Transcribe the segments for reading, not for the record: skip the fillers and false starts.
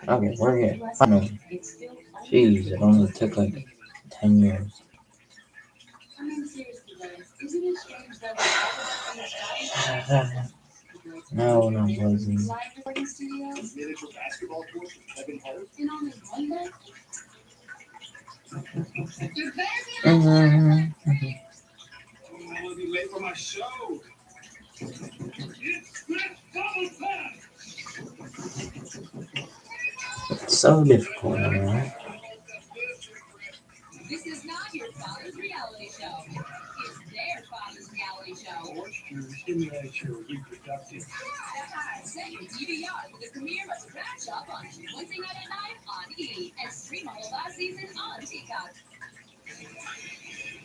Okay, we're here. Finally. Jeez, it only took like 10 years. No, no, Lizzie. It's so difficult, right?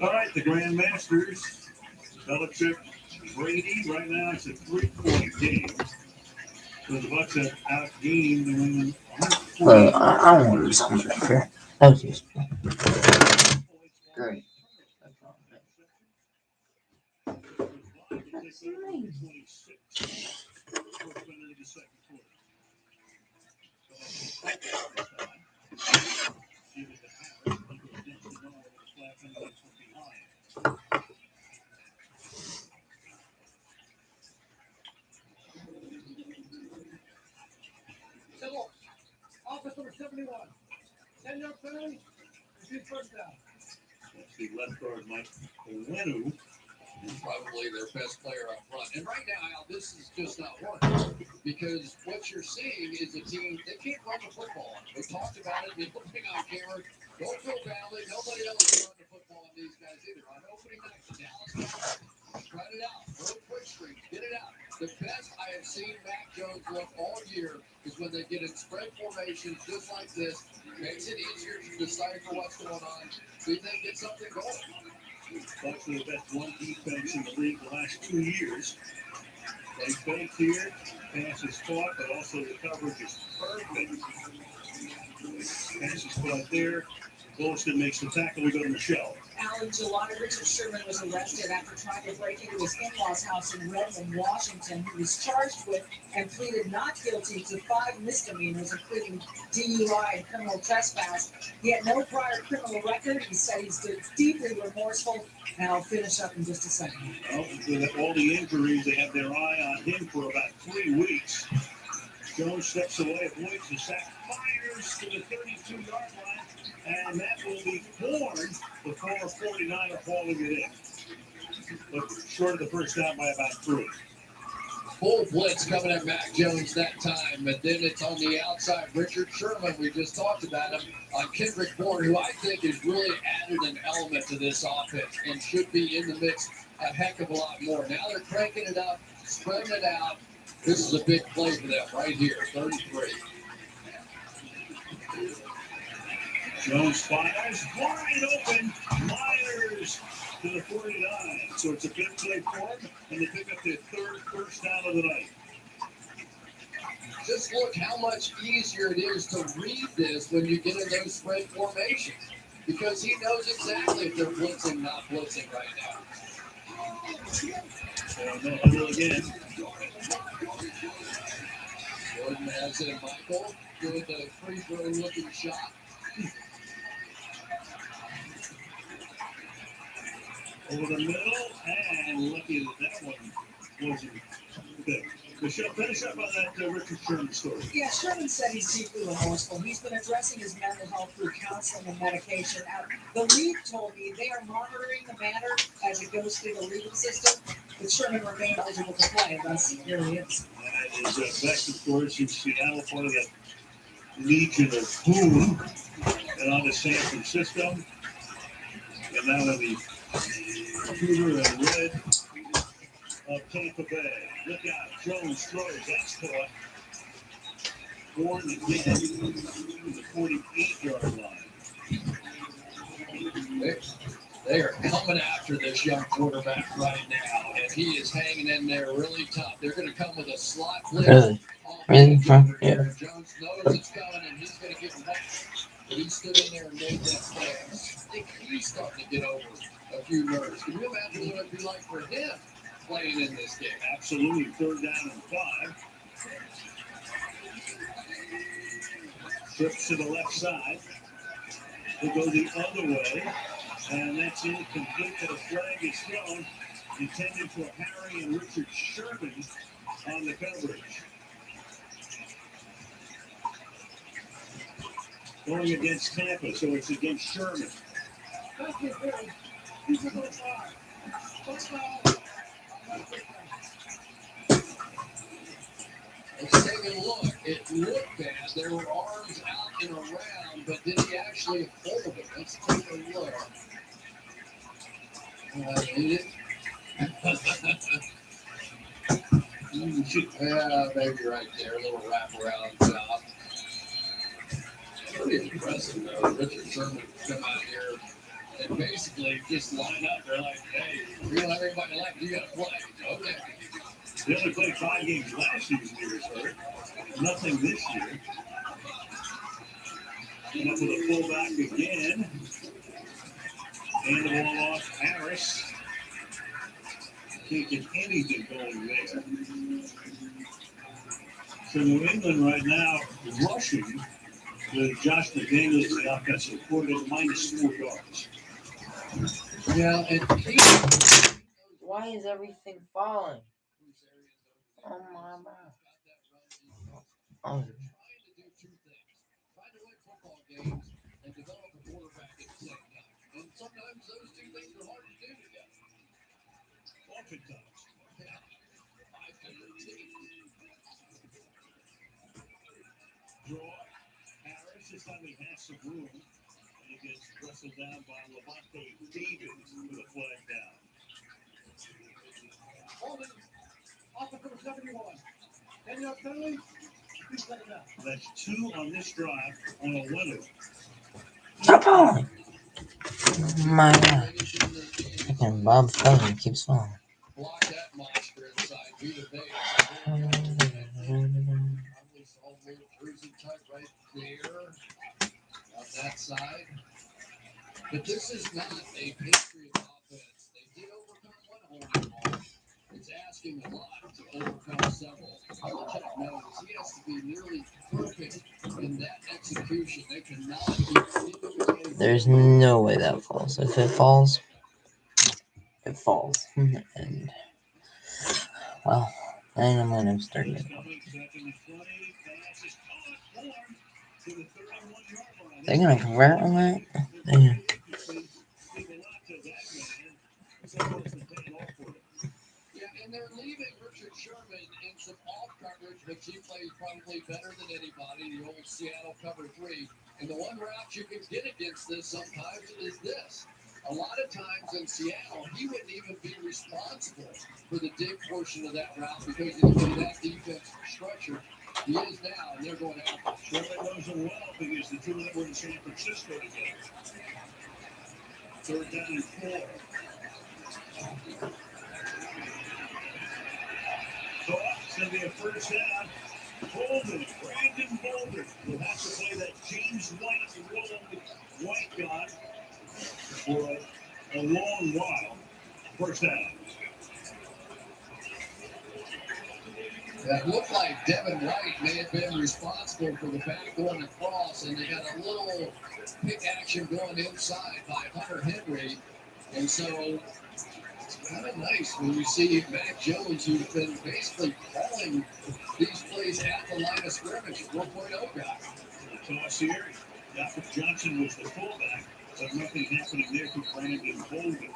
All right, the Grandmasters, Belichick, Brady. Right now it's a 3-point game. So the Bucks have outgained the England. Look, I want to do something different. That was just great. Office number 71. 10-yard penalty. First down. That's the left guard, Mike Lenu. Probably their best player up front. And right now, Al, this is just not working. Because what you're seeing is a team, they can't run the football. We talked about it. They put the thing on camera. Don't feel badly. Nobody else can run the football on these guys either. On opening night, the Dallas Cowboys tried it out. Go quick streak. Get it out. The best I have seen Mac Jones look all year is when they get in spread formations just like this. Makes it easier to decipher what's going on. See if they get something going. Bucks are the best one defense in the league the last 2 years. They fake here. Pass is caught, but also the coverage is perfect. Pass is caught there. Golston makes the tackle. We go to Michelle. Al, in July, Richard Sherman was arrested after trying to break into his in-laws' house in Redmond, Washington. He was charged with and pleaded not guilty to 5 misdemeanors, including DUI and criminal trespass. He had no prior criminal record. He said he's deeply remorseful. And I'll finish up in just a second. Well, with all the injuries, they have their eye on him for about 3 weeks. Jones steps away, avoids the sack, fires to the 32-yard line, and that will be Horn, the former 49er, falling it in. But short of the first down by about 3. Full blitz coming at Mac Jones that time, but then it's on the outside. Richard Sherman, we just talked about him, on Kendrick Bourne, who I think has really added an element to this offense and should be in the mix a heck of a lot more. Now they're cranking it up, spreading it out. This is a big play for them right here, 33. Jones fires, wide open, Myers to the 49. So it's a big play for him, and they pick up their third first down of the night. Just look how much easier it is to read this when you get in those spread formations, because he knows exactly if they're blitzing, not blitzing right now. So no huddle again. Jordan has it, Michael doing the free throw looking shot. Over the middle, and lucky that one wasn't good. Michelle, finish up on that Richard Sherman story. Yeah, Sherman said he's deeply remorseful. He's been addressing his mental health through counseling and medication. The league told me they are monitoring the matter as it goes through the legal system, but Sherman remained eligible to play. Thus, here he is. That is Beck, of course, in Seattle, part of that Legion of Boom, and on to San Francisco, and now in the Cougar and Red of Tampa Bay. Look out, Jones throws, that's caught. Horn again to the 48-yard line. They are coming after this young quarterback right now, and he is hanging in there really tough. They're going to come with a slot blitz. Really? Really? Yeah. Jones knows it's coming, and he's going to get whacked. But he stood in there and made that play. I think he's starting to get over a few nerves. Can you imagine what it would be like for him playing in this game? Absolutely. Third down and 5. Trips to the left side. Will go the other way. And that's incomplete, but a flag is thrown, intended for Harry and Richard Sherman on the coverage. Going against Tampa, so it's against Sherman. Let's take a look. It looked bad. There were arms out and around, but did he actually hold it? Let's take a look. Did it? Yeah, maybe right there. A little wraparound job. Pretty impressive, though. Richard Sherman come out here and basically just line up. They're like, hey, we don't have anybody left. You got to play. Okay. They only played 5 games last season, he was hurt. Nothing this year. And up with a fullback again. And the ball off Harris. Can't get anything going there. So New England right now rushing with Josh McDaniels, the offensive coordinator, -4 yards. Yeah, and Why is everything falling? Oh my God. Oh. trying to do 2 things. Trying to win football games and develop a quarterback at the same time. And sometimes those 2 things are hard to do together. Oftentimes. Yeah. 5 different teams. Draw. Harris, this time he has some room. And he gets wrestled down by Levante Davis with a flag down. Holding off of number 71. 10-yard penalty. Please let it out. That's 2 on this drive on a winner. Stop falling! Oh my God. And Bob Feldman keeps falling. Block that monster inside. Be the base. Probably saw a little cruising type right there on that side. But this is not a Patriot offense. They did overcome one holding call. It's asking a lot to overcome several. Belichick knows he has to be nearly perfect in that execution. They cannot be. There's no way that falls. If it falls, it falls. And, well, then I'm going to start it. They're going to convert on that? Damn. Yeah, and they're leaving Richard Sherman in some off coverage, which he plays probably better than anybody, the old Seattle cover 3. And the one route you can get against this sometimes is this. A lot of times in Seattle, he wouldn't even be responsible for the dig portion of that route because he's in that defense structure. He is now, and they're going after him. Sherman knows him well because the 2 that were in San Francisco together. 3rd down and 4. So it's going to be a first down. Bolden, Brandon Bolden will have to play that James White role White got for a long while. First down. That looked like Devin White may have been responsible for the back going across, and they got a little pick action going inside by Hunter Henry. And so it's kind of nice when you see Mac Jones, who's been basically calling these plays at the line of scrimmage, 4.0 guy. Toss here. Jacob Johnson was the fullback, so nothing happening there for Brandon Bolden.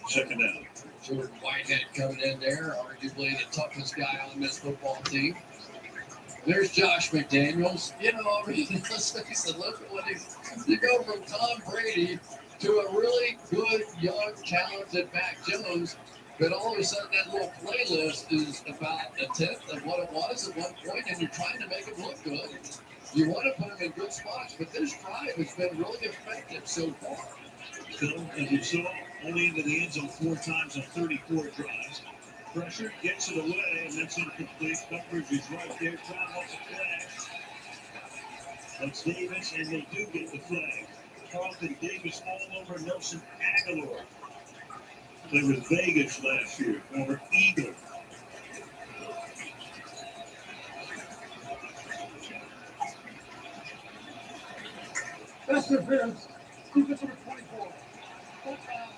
2nd down. Jordan Whitehead coming in there, arguably the toughest guy on this football team. There's Josh McDaniels. You know, I mean, let's face it, look at what you go from Tom Brady to a really good, young, talented Mac Jones, but all of a sudden that little playlist is about a 10th of what it was at one point, and you're trying to make it look good. You want to put them in good spots, but this drive has been really effective so far. So, as you saw, only into the end zone 4 times on 34 drives. Pressure gets it away, and that's incomplete. Coverage is right there. Time off the flag. That's Davis, and they do get the flag. Carlton Davis all over Nelson Aguilar. Played with Vegas last year, former Eagle. That's the Vince. Defense number 24. Full time.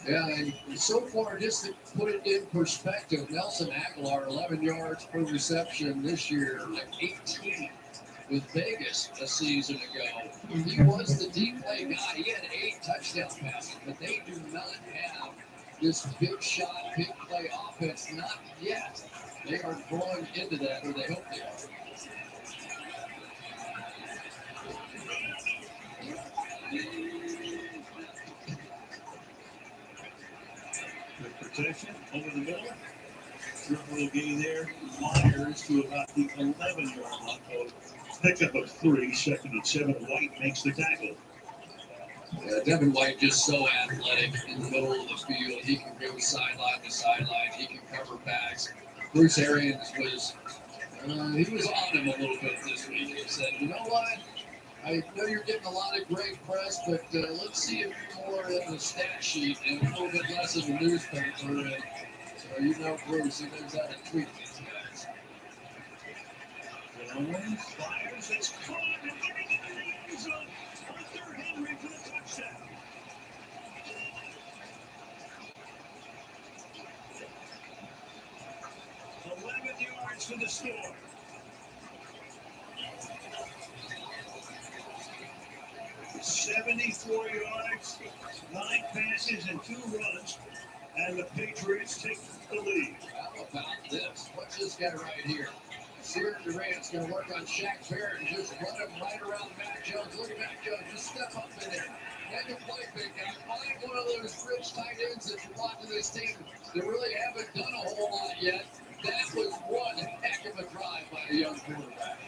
Yeah, and so far, just to put it in perspective, Nelson Aguilar, 11 yards per reception this year, like 18 with Vegas a season ago. He was the deep play guy. He had 8 touchdown passes, but they do not have this big shot, big play offense. Not yet. They are growing into that, or they hope they are. Good protection over the middle. Triple getting there. Myers to about the 11-yard line. Pickup of 3, 2nd and 7. White makes the tackle. Devin White just so athletic in the middle of the field. He can go sideline to sideline. He can cover backs. Bruce Arians was he was on him a little bit this week. He said, you know what? I know you're getting a lot of great press, but let's see if you're more in the stat sheet and a little bit less in the newspaper. And you know Bruce, he knows how to tweak these guys. Jones fires. It's caught and getting in the end zone. Arthur Henry for the touchdown. Yards for the score. "74 yards, 9 passes, and 2 runs, and the Patriots take the lead." How about this? What's this guy right here? Sear Durant's going to work on Shaq Barrett and just run him right around Mac Jones. Look at Mac Jones. Just step up in there. Make him play big guy. Find one of those rich tight ends that you want to this team that really haven't done a whole lot yet. That was one heck of a drive by a young quarterback.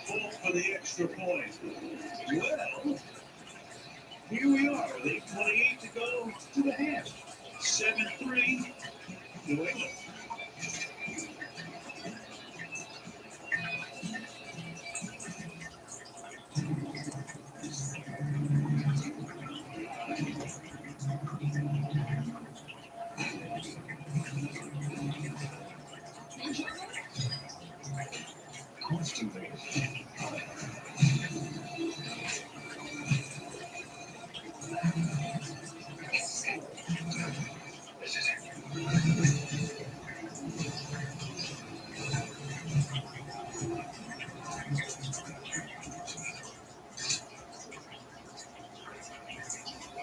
Full for the extra point. Well, here we are. With 8:28 to go to the half. 7-3, New England. Constantly.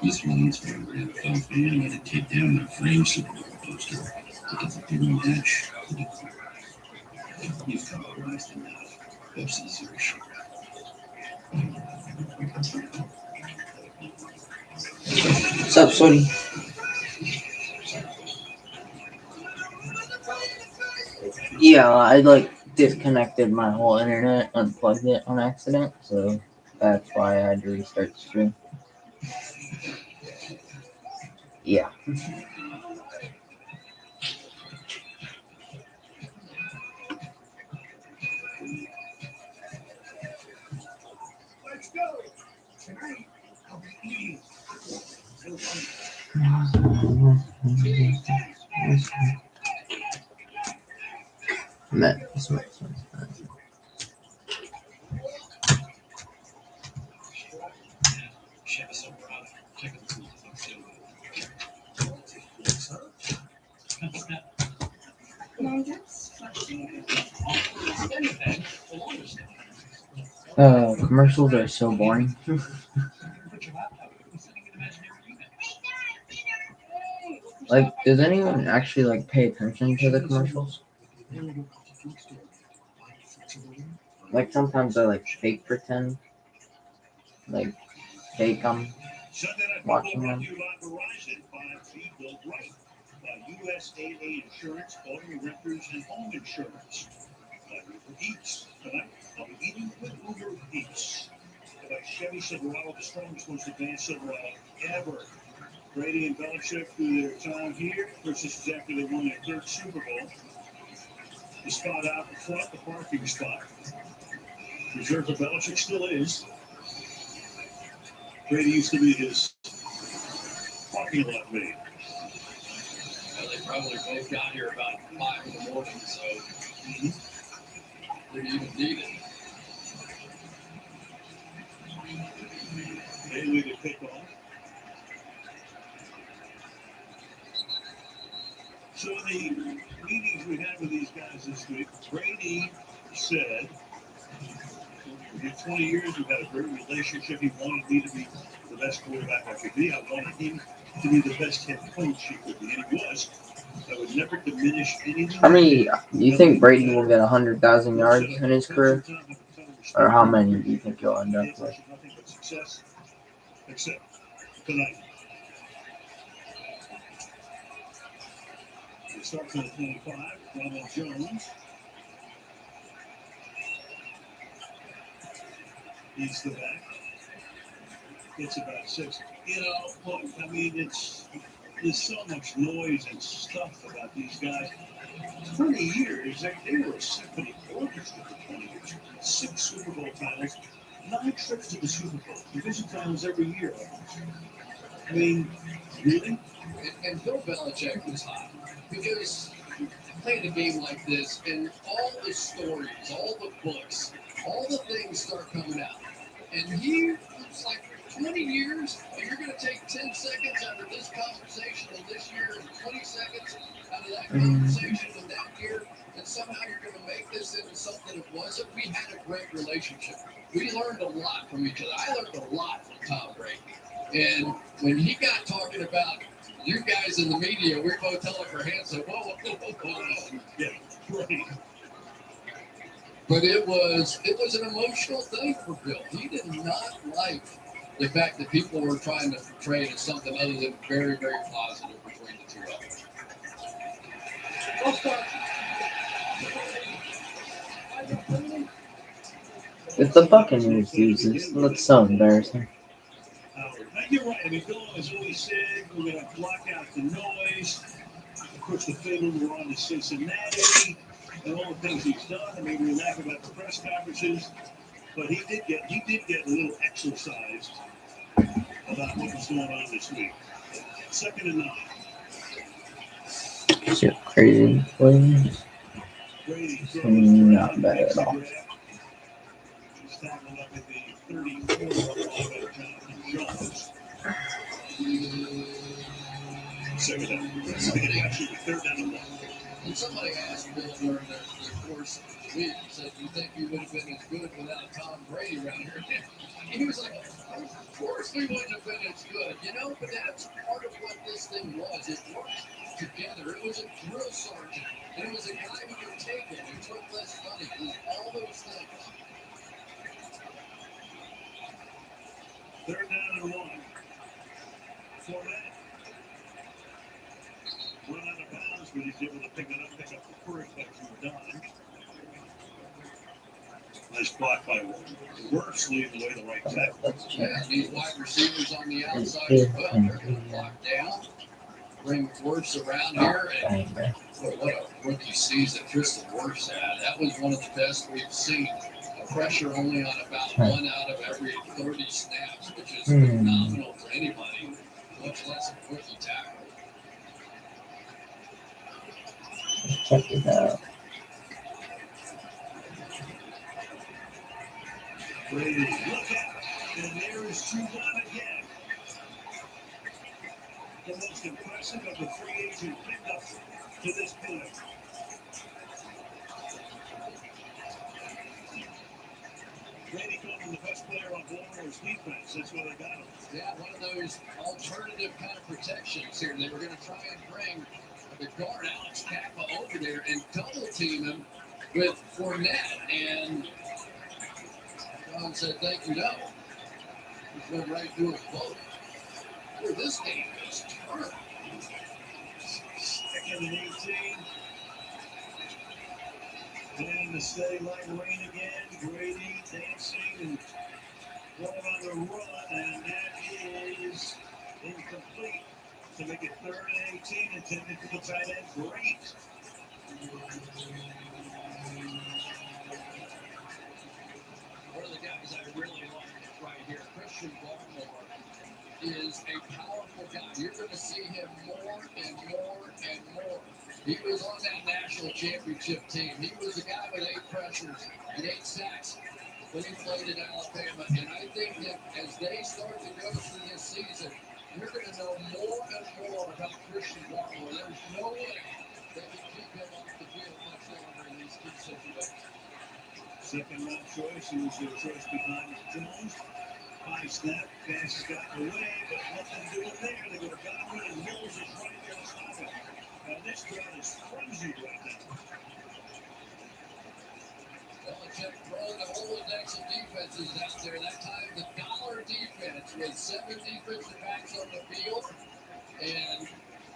This one's for a NFL fan. Let it take down the framed Super Bowl poster. Look at the blue match. You've compromised enough. Pepsi's your share. What's up, Sody? Yeah, I disconnected my whole internet, unplugged it on accident, so that's why I had to restart the stream. Yeah. Let's go. Tonight, I'll be eating. Commercials are so boring. Does anyone actually pay attention to the commercials? Sometimes I fake pretend, fake watching them. USAA Insurance, Auto Renters, and Home Insurance. Uber Eats. Tonight, I'll be eating with Uber Eats. By Chevy Silverado, the strongest, most advanced Silverado ever. Brady and Belichick through their time here. First, this is after they won their 3rd Super Bowl. The spot out in front, the parking spot. Reserved for Belichick still is. Brady used to be his parking lot mate. Well, they probably both got here about 5 in the morning, so we even need it. Bailey to pick off. So the meetings we had with these guys this week, Brady said, for 20 years we've had a great relationship. He wanted me to be the best quarterback I could be. I wanted him to be the best head coach he could be, and he was. I would never diminish anything. How many do you think Brady will get 100,000 yards in his career? Or how many do you think he'll end up with? Nothing but success, except tonight. It starts on 25. Ronald Jones. He's the back. It's about 6. You know, look, I mean, there's so much noise and stuff about these guys. 20 years, they were a symphony orchestra for 20 years. 6 Super Bowl titles, 9 trips to the Super Bowl, division finals every year. I mean, really? And Bill Belichick was hot because playing a game like this and all the stories, all the books, all the things start coming out. And he was like, 20 years, and you're going to take 10 seconds out of this conversation in this year and 20 seconds out of that conversation in that year, and somehow you're going to make this into something it wasn't. We had a great relationship. We learned a lot from each other. I learned a lot from Tom Brady. And when he got talking about you guys in the media, we both held up our hands and said, whoa. Yeah, right. But it was an emotional thing for Bill. He did not like the fact that people were trying to portray it as something other than very, very positive between the two of them. If the Buccaneers lose this, that's so embarrassing. You're right. I mean, Bill has always said we're going to block out the noise. Of course, the fiddle we're on to Cincinnati and all the things he's done. I mean, we laugh about the press conferences, but he did get a little exercised about what was going on this week. 2nd and 9. Shit, crazy. Williams. Not bad at all. He's tackled up at the 34 of Jonathan Jones. 2nd down. Actually, 3rd down and 1. And somebody asked Bill during the course of the week, said, do you think you would have been as good without Tom Brady around here? And he was like, of course we wouldn't have been as good, you know, but that's part of what this thing was. It worked together. It was a drill sergeant. And it was a guy who could take it, who took less money. It was all those things. 3rd down and 1. Fournette. Run out of bounds, but he's able to pick up the first like he was done. Nice block by Wirfs leading the way to the right tackle. Yeah, these wide receivers on the outside as well. They're going to block down, bring Wirfs around here, and what a rookie season Tristan Wirfs had. That was one of the best we've seen. A pressure only on about 1 out of every 30 snaps, which is phenomenal for anybody, much less a rookie tackle. Check it out. Brady, look out, and there is 2-1 again. The most impressive of the free agent pickups to this point. Brady calling the best player on Baltimore's defense. That's why they got him. Yeah, one of those alternative kind of protections here. They were going to try and bring the guard Alex Kappa over there and double team him with Fournette, and John said, thank you, no. He went right through his boat. Boy, this game is turned. 2nd and 18. Planning to stay like rain again. Brady dancing and going on the run, and that is incomplete. To make it 3rd and 18, intended for the tight end. Great. One of the guys I really like right here, Christian Barmore, is a powerful guy. You're going to see him more and more and more He was on that national championship team. He was a guy with 8 pressures and 8 sacks when he played at Alabama. And I think that as they start to go through this season, you're going to know more and more about Christian Barmore. There's no way they can keep him off the field much longer in these key situations. Second round choice, he was their choice behind Jones. High snap, pass has gotten away, but nothing doing there. They go to Godwin, and Mills is right there to stop it. Now this crowd is frenzied right now. Belichick throwing a whole index of defenses out there. That time the dollar defense with 7 defensive backs on the field. And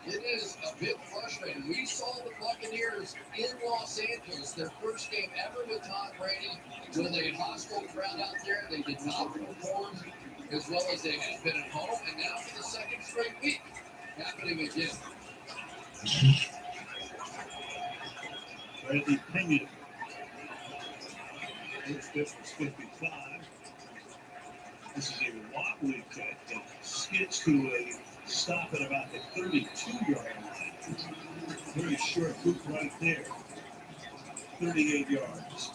it is a bit frustrating. We saw the Buccaneers in Los Angeles, their first game ever with Tom Brady, with a hostile crowd out there. They did not perform as well as they had been at home. And now for the second straight week, happening again. Bradley Pinion. His fifth was 55. This is a wobbly cut that skids to a stop at about the 32-yard line. Very short loop right there. 38 yards.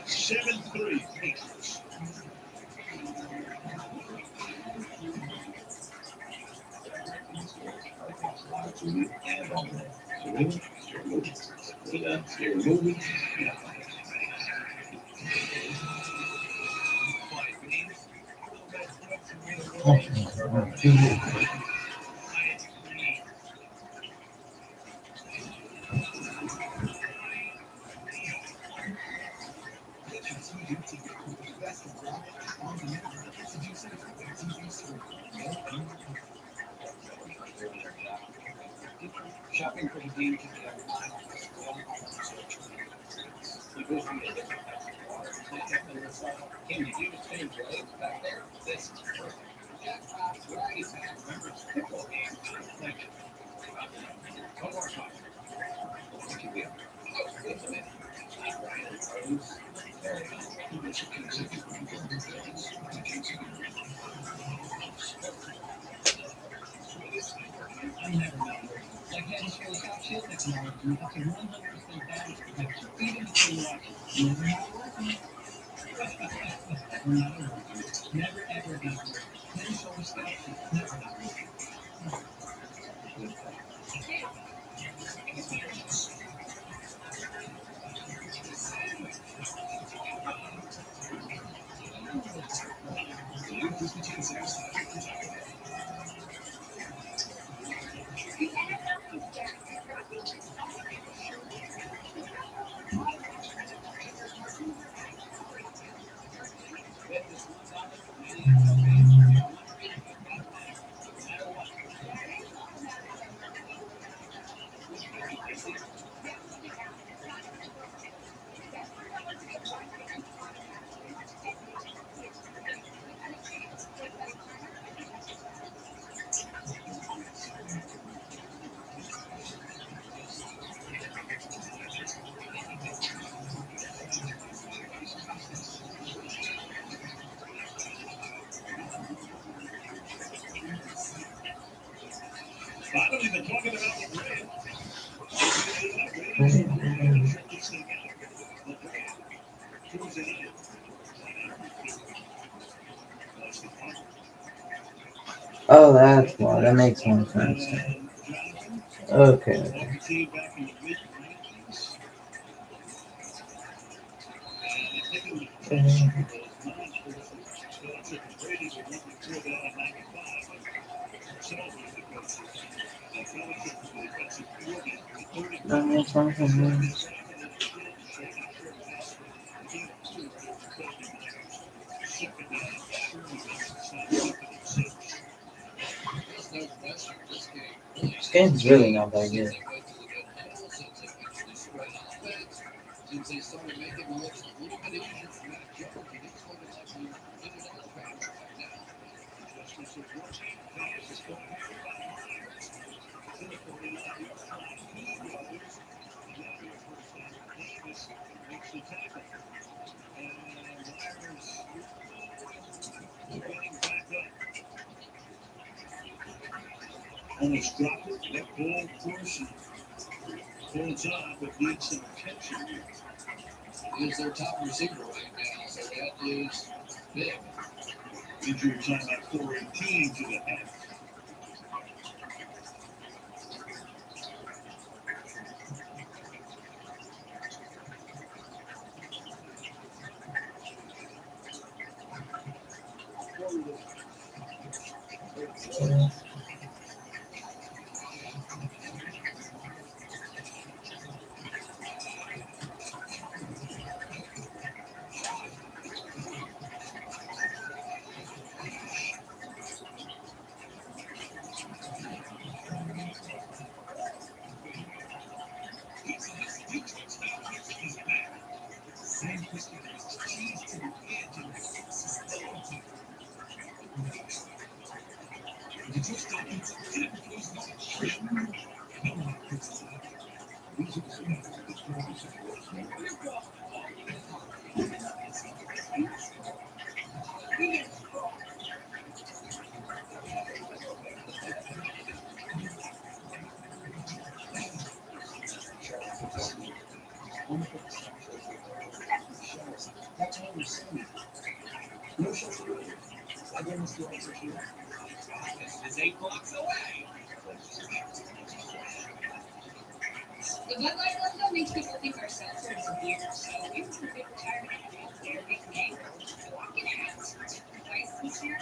7-3 Patriots. Shopping for the game can be Can you do the same way back there? This is perfect. Jackpot Variety Pack members football game. Thank you. One more time. It can be good for me. I never know. Like head shows top shield technology, up to 100% battery protection, even if you watch it. Never not working. We're not working. Never ever not working. Head shows top shield, never not working. I don't even talking about the bread. Oh, that's why. That makes more sense. Okay. That makes sense. This game's really not that good. Since they started making the looks a little bit easier for Matt Jones, and he's looking like he's in another pattern right now. Almost dropped it. That ball, of course. Holds on, but needs some attention. He is their top receiver right now, so that is big. Injury time at 4:18 to the half. That's what we're saying. No social media. I demonstrate social media. It's 8 blocks away. The Bud Light logo makes people think our seltzers are beer, so we were a big retirement out there making walking ads. License here,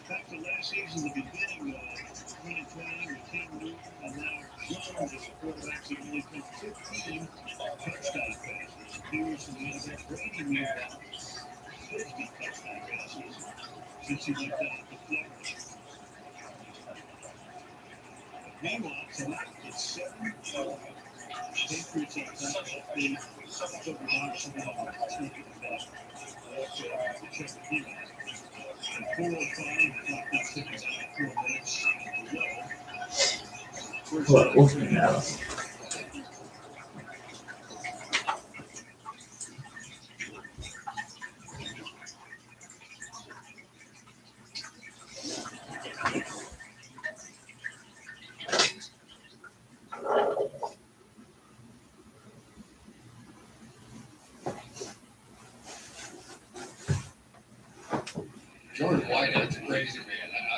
Back to last season, the beginning of 2020 with Cam Newton and now Jones as a quarterback who only took 15 touchdown passes. Appears in the NFL. Brady meanwhile 50 touchdown passes since he went down to Florida. Meanwhile, tonight it's 7 Patriots on top of the Bucks and check the team out. And 4:05, clock is ticking down 4 minutes to go. What? Wolfman now. Jordan Whitehead's crazy, man.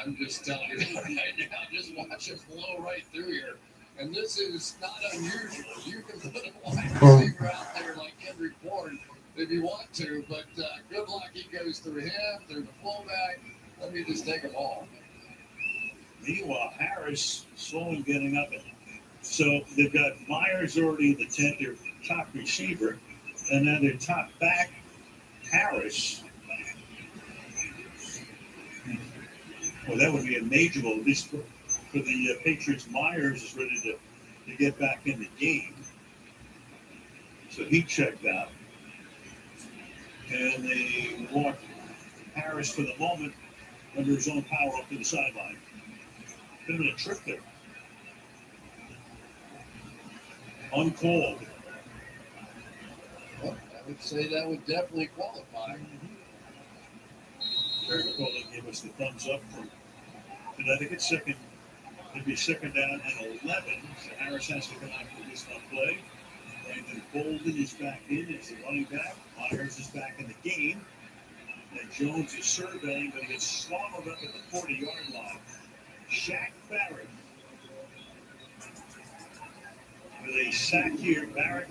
I'm just telling you that right now. Just watch him blow right through here. And this is not unusual. You can put a wide receiver out there like Kendrick Bourne if you want to, but good luck. He goes through him, through the fullback. Let me just take them all. Meanwhile, Harris slowly getting up. So they've got Myers already in the tent, their top receiver, and then their top back, Harris. Well, that would be a major blow, at least for the Patriots. Myers is ready to get back in the game. So he checked out. And they walk Harris for the moment under his own power up to the sideline. Bit of a trick there. Uncalled. Well, I would say that would definitely qualify. Terry McCullough gave us the thumbs up for Connecticut. Second, it'd be second down and 11. So Harris has to come out for this one play. Brandon Bolden is back in as the running back. Myers is back in the game. And Jones is surveying, but he gets swallowed up at the 40-yard line. Shaq Barrett with a sack here. Barrett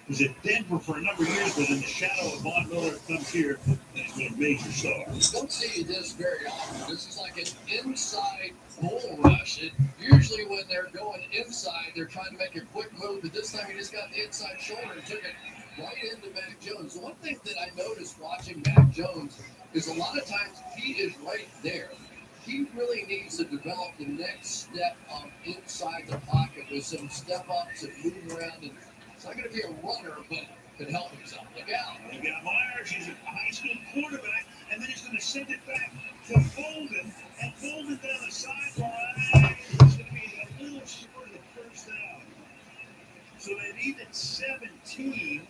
was at Denver for a number of years, but in the shadow of Von Miller comes here and he's been a major star. You don't see this very often. This is like an inside bull rush. Usually when they're going inside, they're trying to make a quick move, but this time he just got the inside shoulder and took it right into Mac Jones. The one thing that I noticed watching Mac Jones is a lot of times he is right there. He really needs to develop the next step inside the pocket with some step ups and moving around. And it's not going to be a runner, but can help himself. Look out. Look out, Myers. He's a high school quarterback, and then he's going to send it back to Bolden, and Bolden down the sideline. It's going to be a little short of the first down. So they needed 17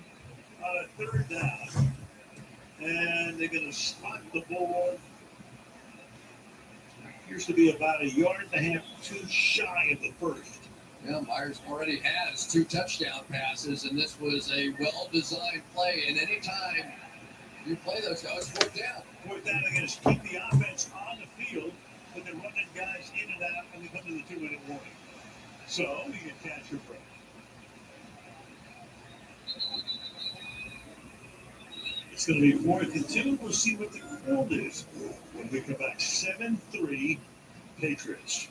on a third down, and they're going to spot the ball. Appears to be about 1.5 yards too shy of the first. Yeah, Myers already has 2 touchdown passes, and this was a well-designed play. And anytime you play those guys, fourth down. Fourth down, they're going to keep the offense on the field, but they're running guys in and out when they come to the 2-minute warning. So you can catch your breath. It's going to be 4th and 2. We'll see what the call is when we come back. 7-3 Patriots.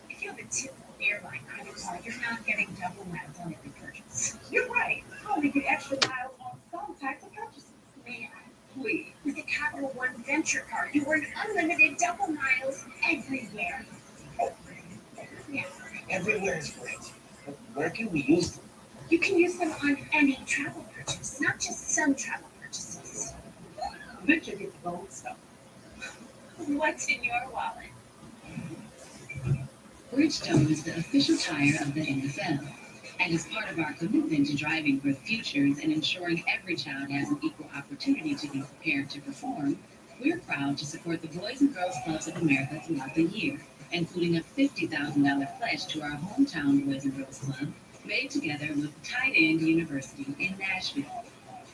If you have a typical airline credit card, you're not getting double miles on every purchase. You're right. You only get extra miles on some types of purchases. Man, please. With the Capital One Venture Card, you earn unlimited double miles everywhere. Yeah. Everywhere is great. But where can we use them? You can use them on any travel purchase, not just some travel purchases. Venture gets bold stuff. What's in your wallet? Bridgestone is the official tire of the NFL. And as part of our commitment to driving for the futures and ensuring every child has an equal opportunity to be prepared to perform, we're proud to support the Boys and Girls Clubs of America throughout the year, including a $50,000 pledge to our hometown Boys and Girls Club, made together with Tide End University in Nashville.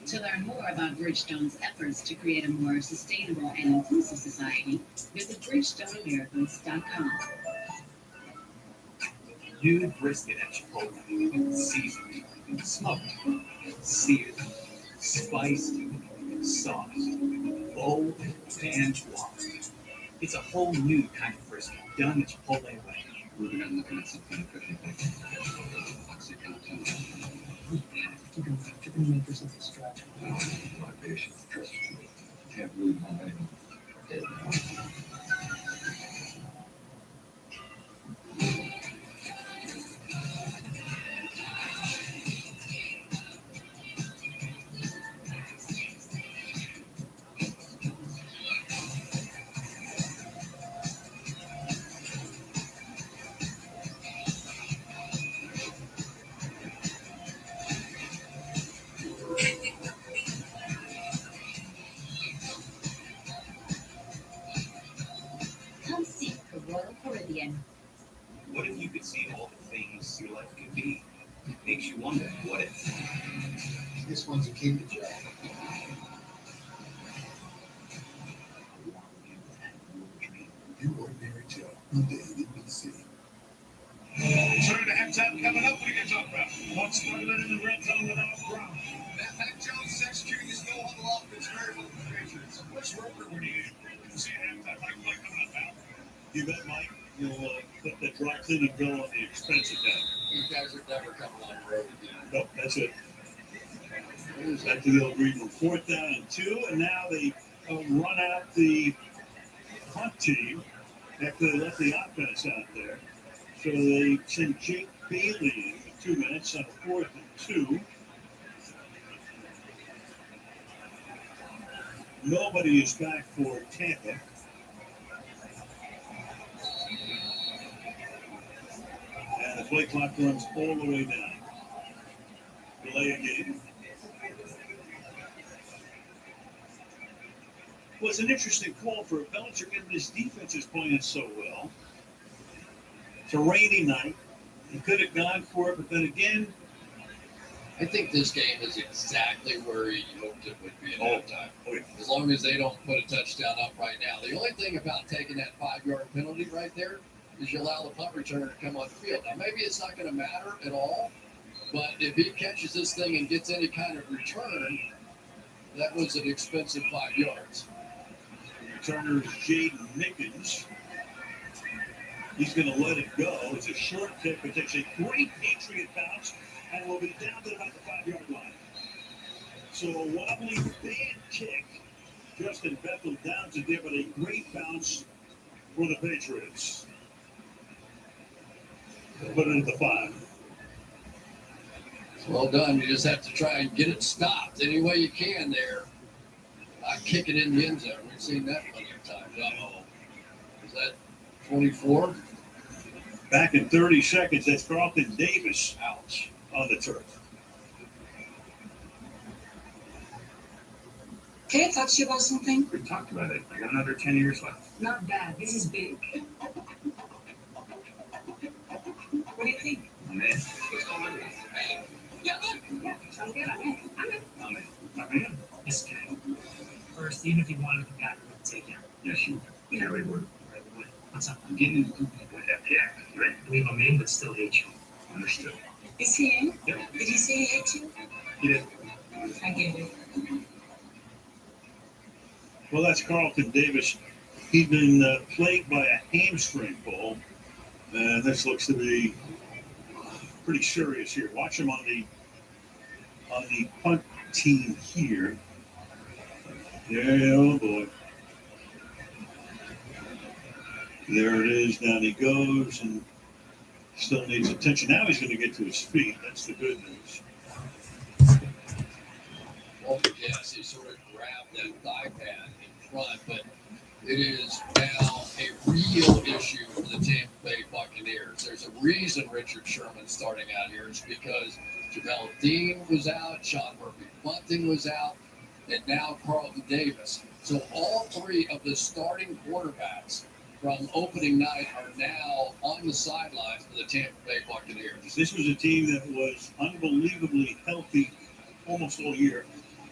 To learn more about Bridgestone's efforts to create a more sustainable and inclusive society, visit BridgestoneAmericans.com. New brisket at Chipotle, seasoned, smoked, seared, spiced, sauced, bold, and warm. It's a whole new kind of brisket done the Chipotle way. We're looking at something cooking To go after the makers of this drug. my patience, trust me. Can't believe how many are dead now. Come see the Royal Caribbean. What if you could see all the things your life could be? It makes you wonder, what if? This one's a keep job. You ordinary Joe, David BC. Turn to halftime coming up. What are you going to talk about? What's struggling in the red zone without Brown? Mac Jones executing his no huddle offense very well for the Patriots. What's Roper when you see at halftime? Mike coming up now. You bet, Mike. You'll put the dry cleaning bill on the expense account. These guys are never coming on the road again. Nope, that's it. Back to the old Greenville. 4th down and 2, and now they run out the punt team after they left the offense out there. So they send Jake Bailey in for 2 minutes on 4th and 2. Nobody is back for Tampa. And the play clock runs all the way down. Delay a game. Well, it's an interesting call for Belichick, and this defense is playing so well. It's a rainy night. He could have gone for it, but then again, I think this game is exactly where he hoped it would be at halftime. oh, yeah. As long as they don't put a touchdown up right now. The only thing about taking that 5-yard penalty right there is you allow the punt returner to come on the field. Now, maybe it's not going to matter at all, but if he catches this thing and gets any kind of return, that was an expensive 5 yards. The returner is Jaden Mickens. He's going to let it go. It's a short kick, but takes a great Patriot bounce and will be down to about the 5-yard line. So a wobbly, bad kick. Justin Bethel down to there, but a great bounce for the Patriots. Put it at the 5. Well done. You just have to try and get it stopped any way you can there. Not kick it in the end zone. We've seen that plenty of times. Uh-oh. Is that 24? Back in 30 seconds, that's Carlton Davis out on the turf. Can I talk to you about something? We talked about it. I got another 10 years left. Not bad. This is big. What do you think? I'm in. Let's go with it. Yeah, sounds good. I'm in. I'm in. I'm in. Yes, okay. First, even if you wanted to come back, we'd take him. Yes, you really would. What's up? I'm getting into the group with FTX, right? Leave him in, but still hate you. Understood. Is he in? Yep. Did he say he hates you? He did. I get it. Well, that's Carlton Davis. He's been plagued by a hamstring pull, and this looks to be pretty serious here. Watch him on the punt team here. Yeah, oh boy. There it is. Down he goes, and still needs attention. Now he's going to get to his feet. That's the good news. Well, yes, he sort of grabbed that thigh pad in front, but it is now a real issue for the Tampa Bay Buccaneers. There's a reason Richard Sherman's starting out here. It's because Jamel Dean was out, Sean Murphy-Bunting was out, and now Carlton Davis. So all three of the starting quarterbacks from opening night are now on the sidelines for the Tampa Bay Buccaneers. This was a team that was unbelievably healthy almost all year,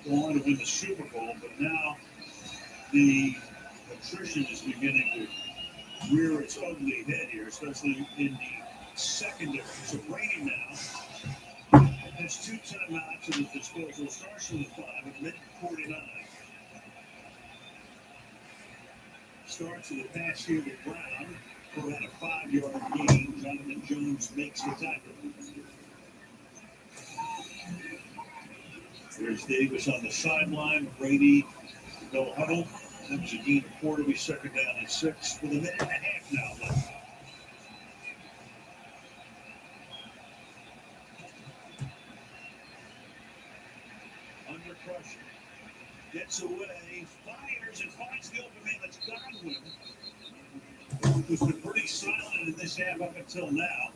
going on to win the Super Bowl, but now the attrition is beginning to rear its ugly head here, especially in the secondary. So Brady now has 2 timeouts at his disposal, starts from the 5 at mid-49. Starts with a pass here to Brown for about a 5-yard gain. Jonathan Jones makes the tackle. There's Davis on the sideline. Brady, no huddle. That was a gain of 4 to be second down and 6 with a minute and a half now left. Under pressure. Gets away, fires, and finds the open man. That's Godwin, who's been pretty silent in this half up until now.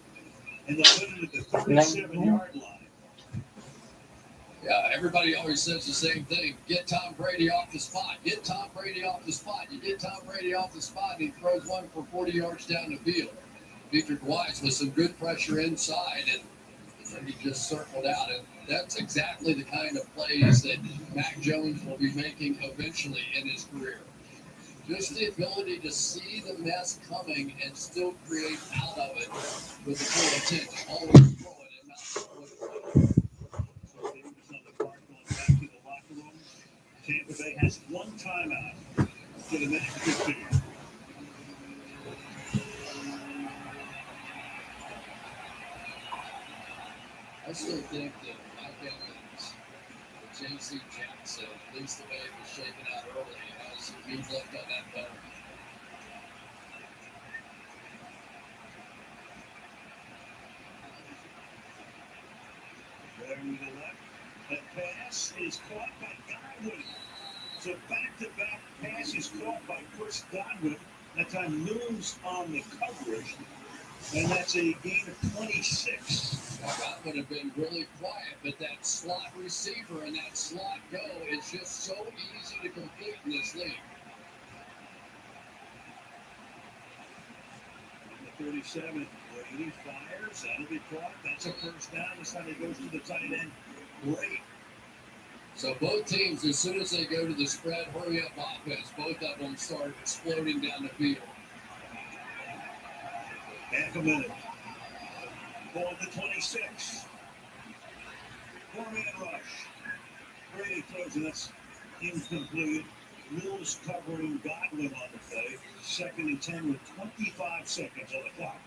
And they'll put it at the 37-yard line. Yeah, everybody always says the same thing. Get Tom Brady off the spot. Get Tom Brady off the spot. You get Tom Brady off the spot, and he throws one for 40 yards down the field. Dietrich Wise with some good pressure inside, and he just circled out. And that's exactly the kind of plays that Mac Jones will be making eventually in his career. Just the ability to see the mess coming and still create out of it with the full intent. Always throw it and not throw it. So Davis on the park going back to the locker room. Tampa Bay has 1 timeout to the minute 15. I still think that Mike Evans, J.C. Jackson, at least the way it was shaken out early, has some meat left on that bone. There to the left. That pass is caught by Godwin. So back-to-back passes caught by Chris Godwin. That time Moon's on the coverage. And that's a gain of 26. Now, that would have been really quiet, but that slot receiver and that slot go is just so easy to complete in this league. On the 37, Brady fires. That'll be caught. That's a first down. This time he goes to the tight end. Great. So both teams, as soon as they go to the spread, hurry up offense, both of them start exploding down the field. Half a minute. Ball at the 26. 4-man rush. Brady throws, and that's incomplete. Mills covering Godwin on the play. 2nd and 10 with 25 seconds on the clock.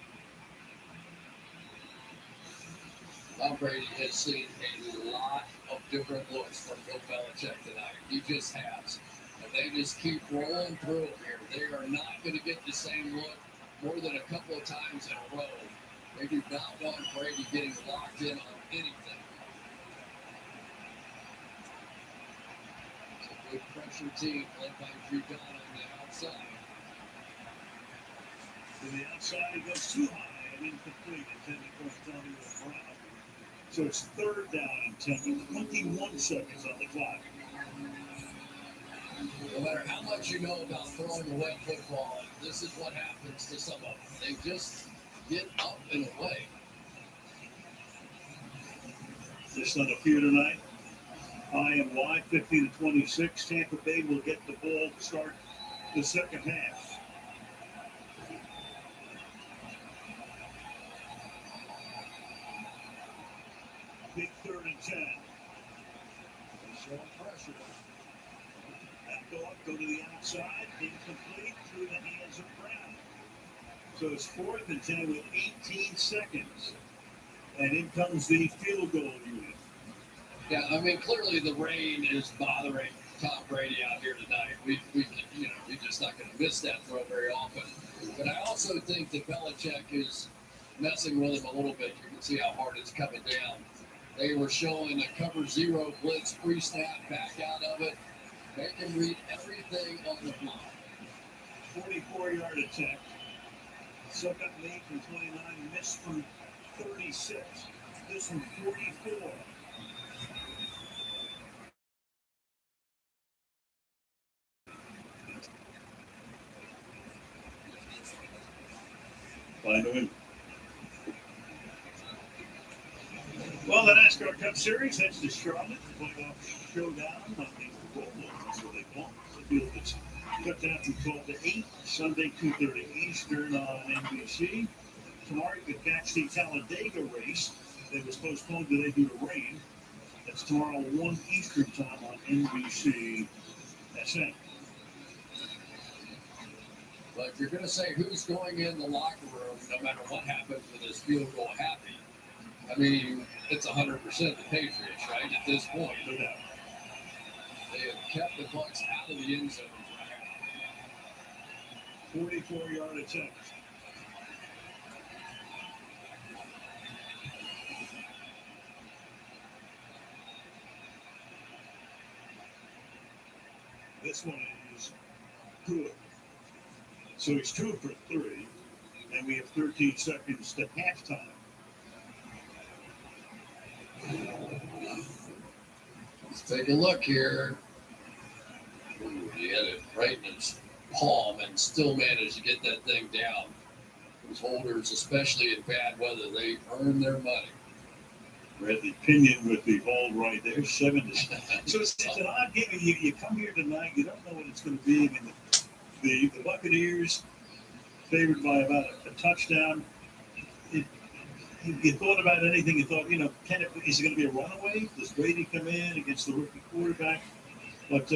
Tom Brady has seen a lot of different looks from Bill Belichick tonight. He just has. And they just keep rolling through it here. They are not going to get the same look more than a couple of times in a row. They do not want Brady getting locked in on anything. It's a good pressure team led by Drew Gunn on the outside. To the outside, he goes too high and incomplete. Intended for Antonio Brown. So it's 3rd down and 10 with 21 seconds on the clock. No matter how much you know about throwing a wet football, this is what happens to some of them. They just get up and away. Just on the field tonight, high and wide, 50-26. Tampa Bay will get the ball to start the second half. Big 3rd and 10. They're showing pressure. Go to the outside, incomplete through the hands of Brown. So it's 4th and 10 with 18 seconds. And in comes the field goal unit. Yeah, I mean, clearly the rain is bothering Tom Brady out here tonight. We're just not going to miss that throw very often. But I also think that Belichick is messing with him a little bit. You can see how hard it's coming down. They were showing a cover 0 blitz pre-snap, back out of it. They can read everything on the block. 44-yard attempt. Suck up late from 29, missed from 36. This one 44. By New England. Well, the NASCAR Cup Series heads to Charlotte. The playoff showdown on the roll. That's what they call it. The field is cut down from 12 to 8. Sunday, 2:30 Eastern on NBC. Tomorrow, you can catch the Talladega race that was postponed today due to rain. That's tomorrow, 1 Eastern time on NBC SN. But if you're going to say who's going in the locker room, no matter what happens with this field goal happy, I mean, it's 100% the Patriots, right, at this point. No doubt. They have kept the Bucs out of the end zone. 44-yard attempt. This one is good. So he's 2 for 3, and we have 13 seconds to halftime. Let's take a look here. Ooh, he had it right in his palm and still managed to get that thing down. Those holders, especially in bad weather, they earn their money. Read the opinion with the hold right there, 7 to 7. So it's an odd game. You come here tonight, you don't know what it's going to be. I mean, the Buccaneers favored by about a touchdown. You thought about anything? You thought, is it going to be a runaway? Does Brady come in against the rookie quarterback? But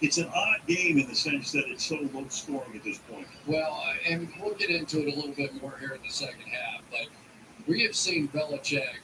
it's an odd game in the sense that it's so low scoring at this point. Well, and we'll get into it a little bit more here in the second half, but we have seen Belichick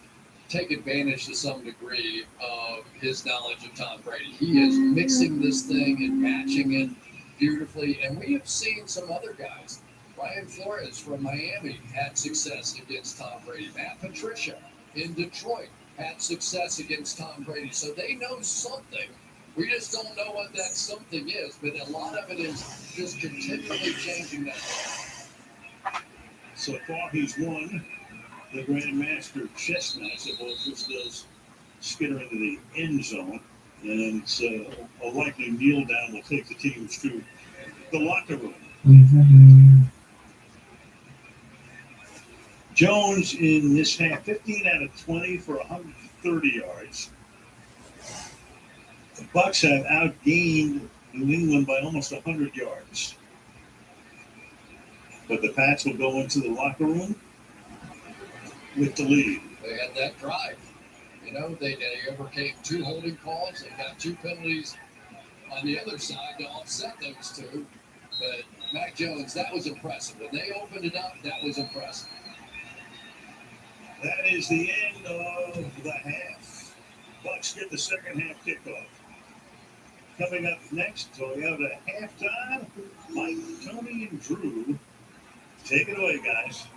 take advantage to some degree of his knowledge of Tom Brady. He is mixing this thing and matching it beautifully, and we have seen some other guys. Brian Flores from Miami had success against Tom Brady. Matt Patricia in Detroit had success against Tom Brady. So they know something. We just don't know what that something is, but a lot of it is just continually changing that. So far, he's won the Grandmaster Chestnut, I suppose. This does skitter into the end zone, and it's a likely kneel down will take the teams to the locker room. Mm-hmm. Jones in this half, 15 out of 20 for 130 yards. The Bucs have outgained New England by almost 100 yards. But the Pats will go into the locker room with the lead. They had that drive. They overcame 2 holding calls. They got 2 penalties on the other side to offset those two. But Mac Jones, that was impressive. When they opened it up, that was impressive. That is the end of the half. Bucks get the second half kickoff. Coming up next, Toyota halftime. Mike, Tony, and Drew. Take it away, guys.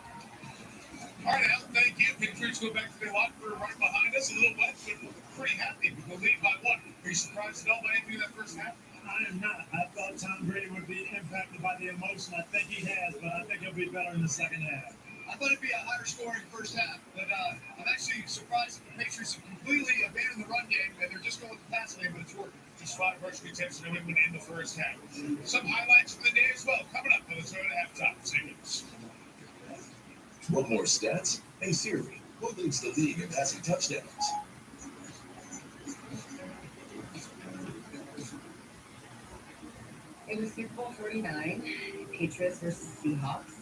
All right, Al, thank you. Patriots go back to the locker room right behind us. A little wet, but we're pretty happy. We lead by one. Are you surprised at all by anything in that first half? I am not. I thought Tom Brady would be impacted by the emotion. I think he has, but I think he'll be better in the second half. I thought it'd be a higher scoring first half, but I'm actually surprised that the Patriots have completely abandoned the run game and they're just going with the pass game, but it's working. Just 5 rushing attempts and a win in the first half. Some highlights from the day as well coming up on the Toyota halftime segments. Want more stats? Hey Siri, who leads the league in passing touchdowns? It was Super Bowl 49, Patriots versus Seahawks.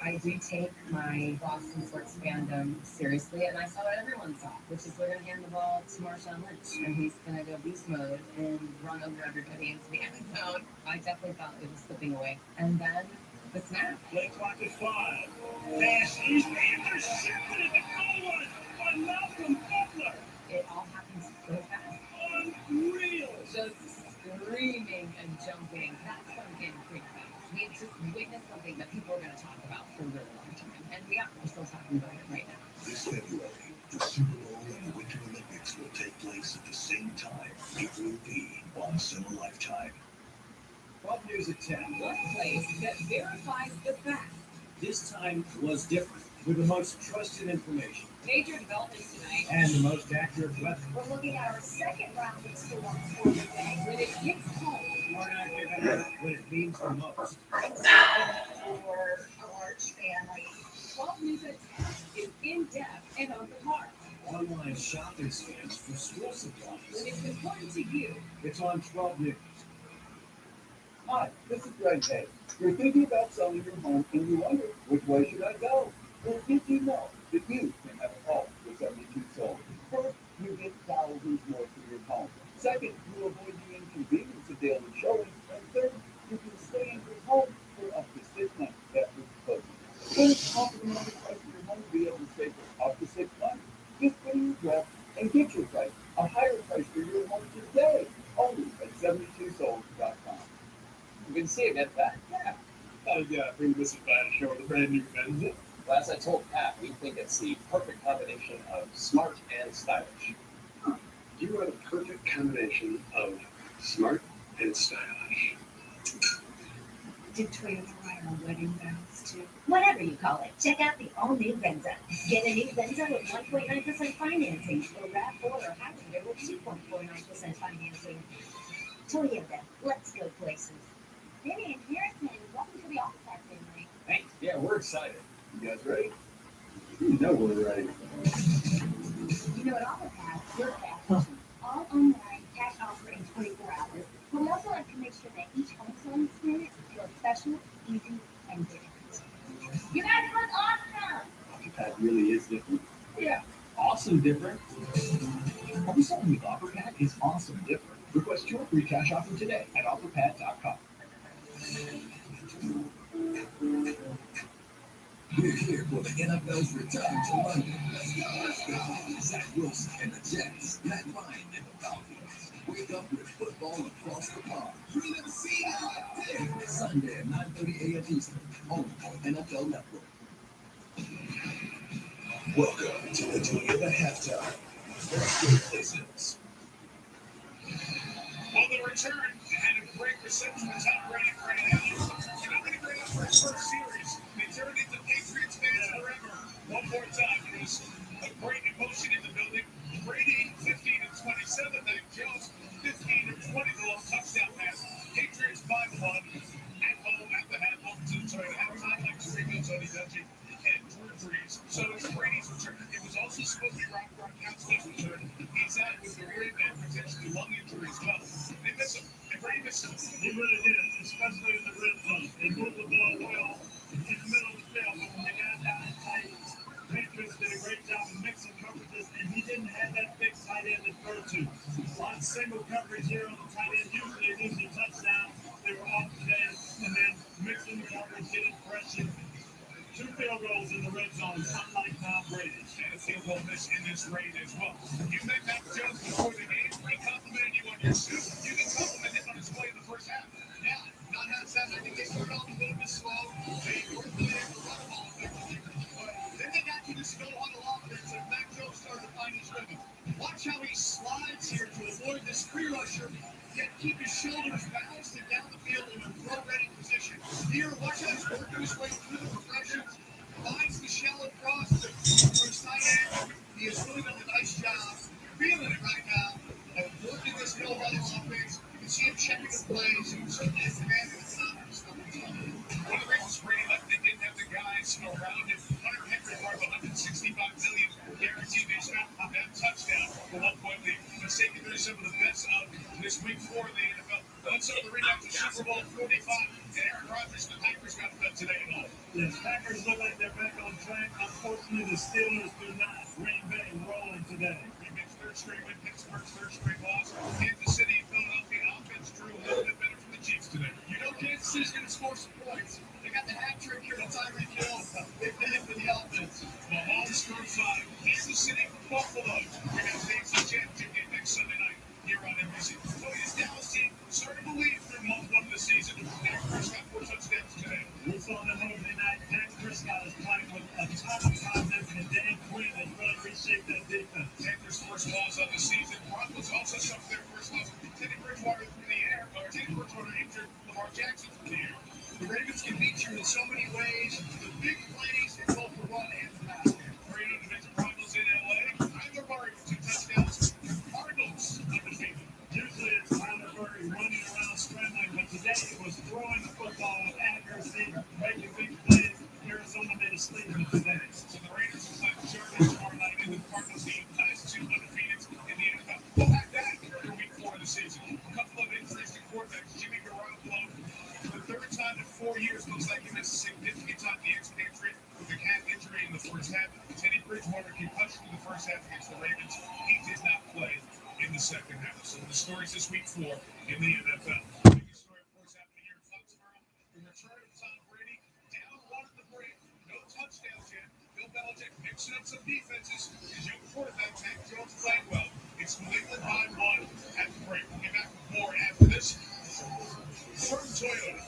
I do take my Boston sports fandom seriously, and I saw what everyone saw, which is we're going to hand the ball to Marshawn Lynch, and he's going to go beast mode and run over everybody into the end zone. I definitely thought it was slipping away. And then the snap. Play clock at 5. Pass is intercepted at the goal line by Malcolm Butler. It all happens so fast. Unreal. Just screaming and jumping. That's something pretty fast. We just witnessed something that people are going to talk about for a really long time. And we're still talking about it right now. This February, the Super Bowl and the Winter Olympics will take place at the same time. It will be once in a lifetime. 12 News at 10. One place that verifies the fact. This time was different, with the most trusted information Major developments tonight. and the most accurate weather. We're looking at our second round of storms for the day. When it gets cold, More accurate than what it means the most. For a large family. 12 News at 10 is in-depth and on the mark. Online shopping scams for school supplies. When it's important to you, It's on 12 News. Hi, this is Greg Hay. You're thinking about selling your home and you wonder, which way should I go? Well, did you know that you can have a home with 72 sold? First, you get thousands more for your home. Second, you avoid the inconvenience of daily showing. And third, you can stay in your home for up to 6 months after closing. When it's confident on the price of your home to be able to stay for up to 6 months, just put in your address and get your price, a higher price for your home today, only at 72sold.com. You can see it at that. Yeah. Bring this by to show the brand new Venza. Well, as I told Pat, we think it's the perfect combination of smart and stylish. You are the perfect combination of smart and stylish. Did Toyota write our wedding vows too? Whatever you call it, check out the all-new Venza. Get a new Venza with 1.9% financing, or RAV4 or Highlander with 2.49% financing. Toyota, let's go places. Vinny and Harrison, welcome to the All-Star family. Thanks. Yeah, we're excited. You guys ready? You know we're ready. You know, at AutoPass, we're fast. All online, cash offer in 24 hours. But we also like to make sure that each home selling experience feels special, easy, and different. You guys look awesome! Occupat really is different. Yeah, awesome different. Home selling with OfferPad is awesome different. Request your free cash offer today at OfferPad.com. We're here for the NFL's return to London. Let's go. Zach Wilson and the Jets. Matt Ryan and the Falcons. Wake up with football across the pond. You're going to see it. Sunday at 9:30 a.m. Eastern. Only on NFL Network. Welcome to the Toyota halftime. Let's go places. well, the return had a great reception with Tom Brady and Freddie Allen. You're not going to grade up for his first series. They turned into Patriots fans forever. One more time, there was a great emotion in the building. Brady 15 of 27, Mac Jones 15 of 20, the long touchdown pass. Patriots 5-1 at home at the half, home to the Toyota halftime, like Serena, Tony Dungy, and Drew Brees. So it's Brady's return. It was also Smokey Gronkowski's return. He's out with the rib and potentially lung injury as well. They miss him. And Brady missed him. He really did, especially in the red zone. They moved the ball well in the middle of the field, but when they got down tight, Patriots did a great job of mixing coverages, and he didn't have that big tight end to throw to. A lot of single coverage here on the tight end. Usually they do boldness in this raid as well. You met Mac Jones before the game. He complimented you on your suit. You can compliment him on his play in the first half. Yeah, not half that. I think they started off a little bit slow. They weren't really able to run the ball effectively. But then they got to the snow huddle offense, and Mac Jones started to find his rhythm. Watch how he slides here to avoid this free rusher, yet keep his shoulders balanced and down the field in a throw-ready position. Here, watch how he's working his way through the progressions, finds the shallow cross for his tight end. He has really done a nice job. You're feeling it right now. Of working this no huddle offense. You can see him checking the plays. He certainly has demanded the numbers. One of the reasons Brady left, they didn't have the guys around him. Hunter Henry part of $165 million guaranteed base that touchdown for 1 point lead. Let's take you through some of the best of this week 4 in the NFL. Let's start the recap to Super Bowl 45. And Aaron Rodgers and the Packers got it done today and all. Yes, Packers look like they're back on track. Unfortunately, the Steelers do not. Green Bay rolling today. Green Bay's third straight win, Pittsburgh's third straight loss. Kansas City and Philadelphia offense drew a little bit better from the Chiefs today. You know Kansas City's going to score some points. They got the hat trick here on Tyreek Hill. They fit in for the offense. Mahomes through 5. Kansas City from Buffalo. We're going to take the championship game next Sunday night here on NBC. So this Dallas team starting to believe through month 1 of the season. Dak Prescott 4 touchdowns today. We saw them Monday night. Dak Prescott is playing with a ton of confidence, and Dan Quinn has really reshaped that defense. Panthers' first loss of the season. Broncos also suffered their first loss. Teddy Bridgewater through the air. Teddy Bridgewater injured. Lamar Jackson through the air. The Ravens can beat you in so many ways. The big plays in both the run and the pass. Brady defeats the Broncos in LA. Kyler Murray with 2 touchdowns. Cardinals undefeated. Usually it's Kyler Murray running around scrambling, but today it was throwing the football with accuracy, making big plays. Arizona made a statement today. So the Raiders will play the Chargers tomorrow night, and the Cardinals team last 2 undefeated in the NFL. We'll have that for week 4 of the season. A couple of injuries to quarterbacks. Jimmy Garoppolo, for the 3rd time in 4 years, looks like he missed a significant time the expatriate with a calf injury in the first half. Teddy Bridgewater concussion in the first half against the Ravens. He did not play in the second half. So the stories this week 4 in the NFL. Biggest story, of course, happening here in Foxborough. The return of Tom Brady, down 1 at the break. No touchdowns yet. Bill Belichick mixing up some defenses. His young quarterback, Mac Jones, playing well. It's New England by 1 at the break. We'll get back with more after this. From Toyota.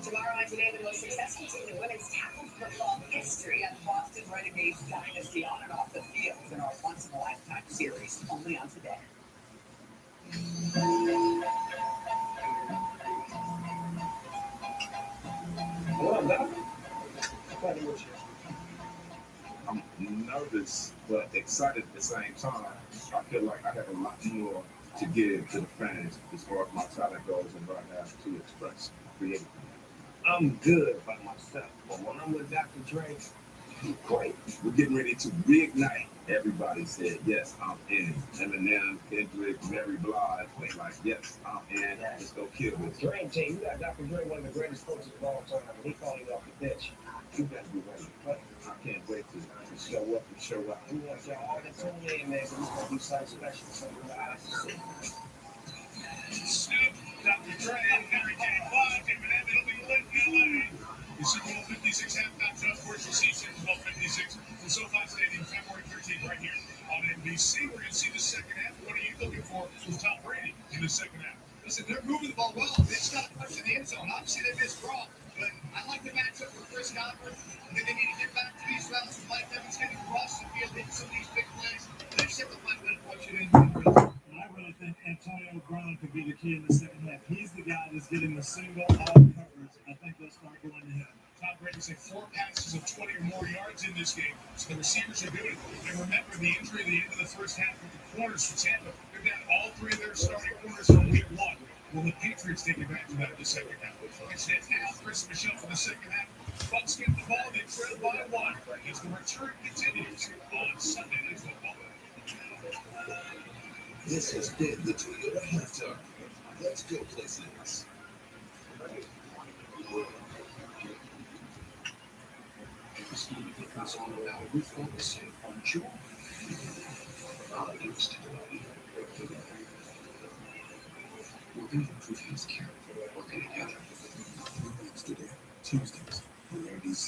Tomorrow on Today, the most successful team in women's tackle football history at the Boston Renegades Dynasty on and off the field in our once-in-a-lifetime series, only on Today. I'm nervous but excited at the same time. I feel like I have a lot more to give to the fans as far as my talent goes and what I have to express creatively. I'm good by myself, but when I'm with Dr. Dre, Great. We're getting ready to reignite. Everybody said, yes, I'm in. Eminem, Kendrick, Mary Blige, they like, yes, I'm in. Let's go kill this. Dream Team, you got Dr. Dre, one of the greatest coaches of all time. He calling you off the bench. You better be ready to play. I can't wait to show up and show out. We want y'all all to tune in, man, so we're going to do something special, something with eyes to see. Snoop, Dr. Dre, Mary J. Blige, Eminem, it'll be lit in LA. The Super Bowl 56 halftime show, of course, you'll see Super Bowl 56 from SoFi Stadium, February 13th, right here on NBC. We're going to see the second half. What are you looking for from Tom Brady in the second half? Listen, they're moving the ball well. They just got to push in the end zone. Obviously, they missed Gronk, but I like the matchup with Chris Godwin. I think they need to get back to these routes with Mike Evans getting across the field, hitting some of these big plays. They just have to find a way to push it in. I really think Antonio Brown could be the key in the second half. He's the guy that's getting the single all coverage. I think they'll start going to him. Tom Brady's had 4 passes of 20 or more yards in this game, so the receivers are doing it. And remember the injury at the end of the first half with the corners for Tampa. They're down all 3 of their starting corners from week 1. Will the Patriots take advantage of that in the second half? It's hit now, Chris Michelle for the second half. Bucks get the ball, they trail by 1 as the return continues on Sunday Night Football. This has been the Toyota Halftime. Let's go places. We're focusing on joy. We're going to improve his care. Working together. Today, Tuesdays, on ABC.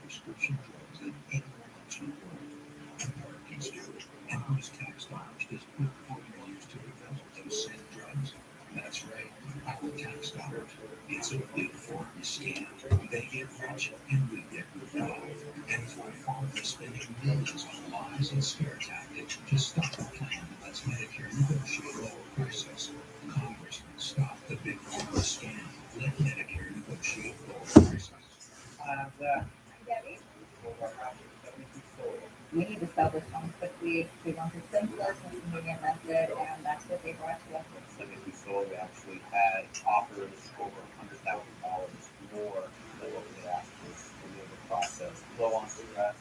Prescription drugs in anyone else in the world. Americans do. And whose tax dollars does Bitcoin use to develop those same drugs? That's right, our tax dollars. It's a big foreign scam. They get rich and we get revived. And for far from spending millions on lies and scare tactics to stop the plan that lets Medicare negotiate lower prices. Congress, stop the big pharma scam. Let Medicare negotiate lower prices. Debbie? We need to sell this home quickly. We want the simplest and convenient method, and that's what they brought to us. We sold, we actually had offers over $100,000 more than what we asked us to do the process. Low on stress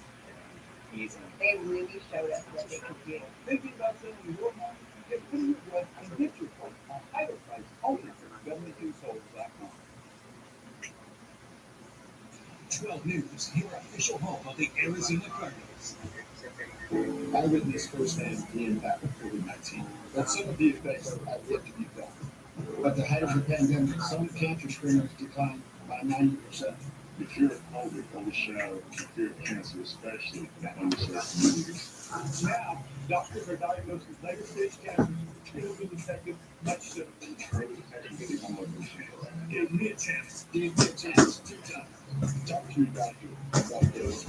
and easy. They really showed us what they could do. Thinking about selling your home? Get rid of your breath and get your home on higher price only from WQSold.com. 12 News, your official home of the Arizona Cardinals. I witnessed firsthand the impact of COVID-19, but some of the effects have yet to be felt. At the height of the pandemic, some cancer screenings declined by 90%. The fear of COVID overshadowed the fear of cancer, especially in underserved communities. Now, doctors are diagnosing later stage cancer, still being detected much sooner. Early detection is one of those. Give me a chance. Give me a chance. 2 times. Talk to your doctor about those.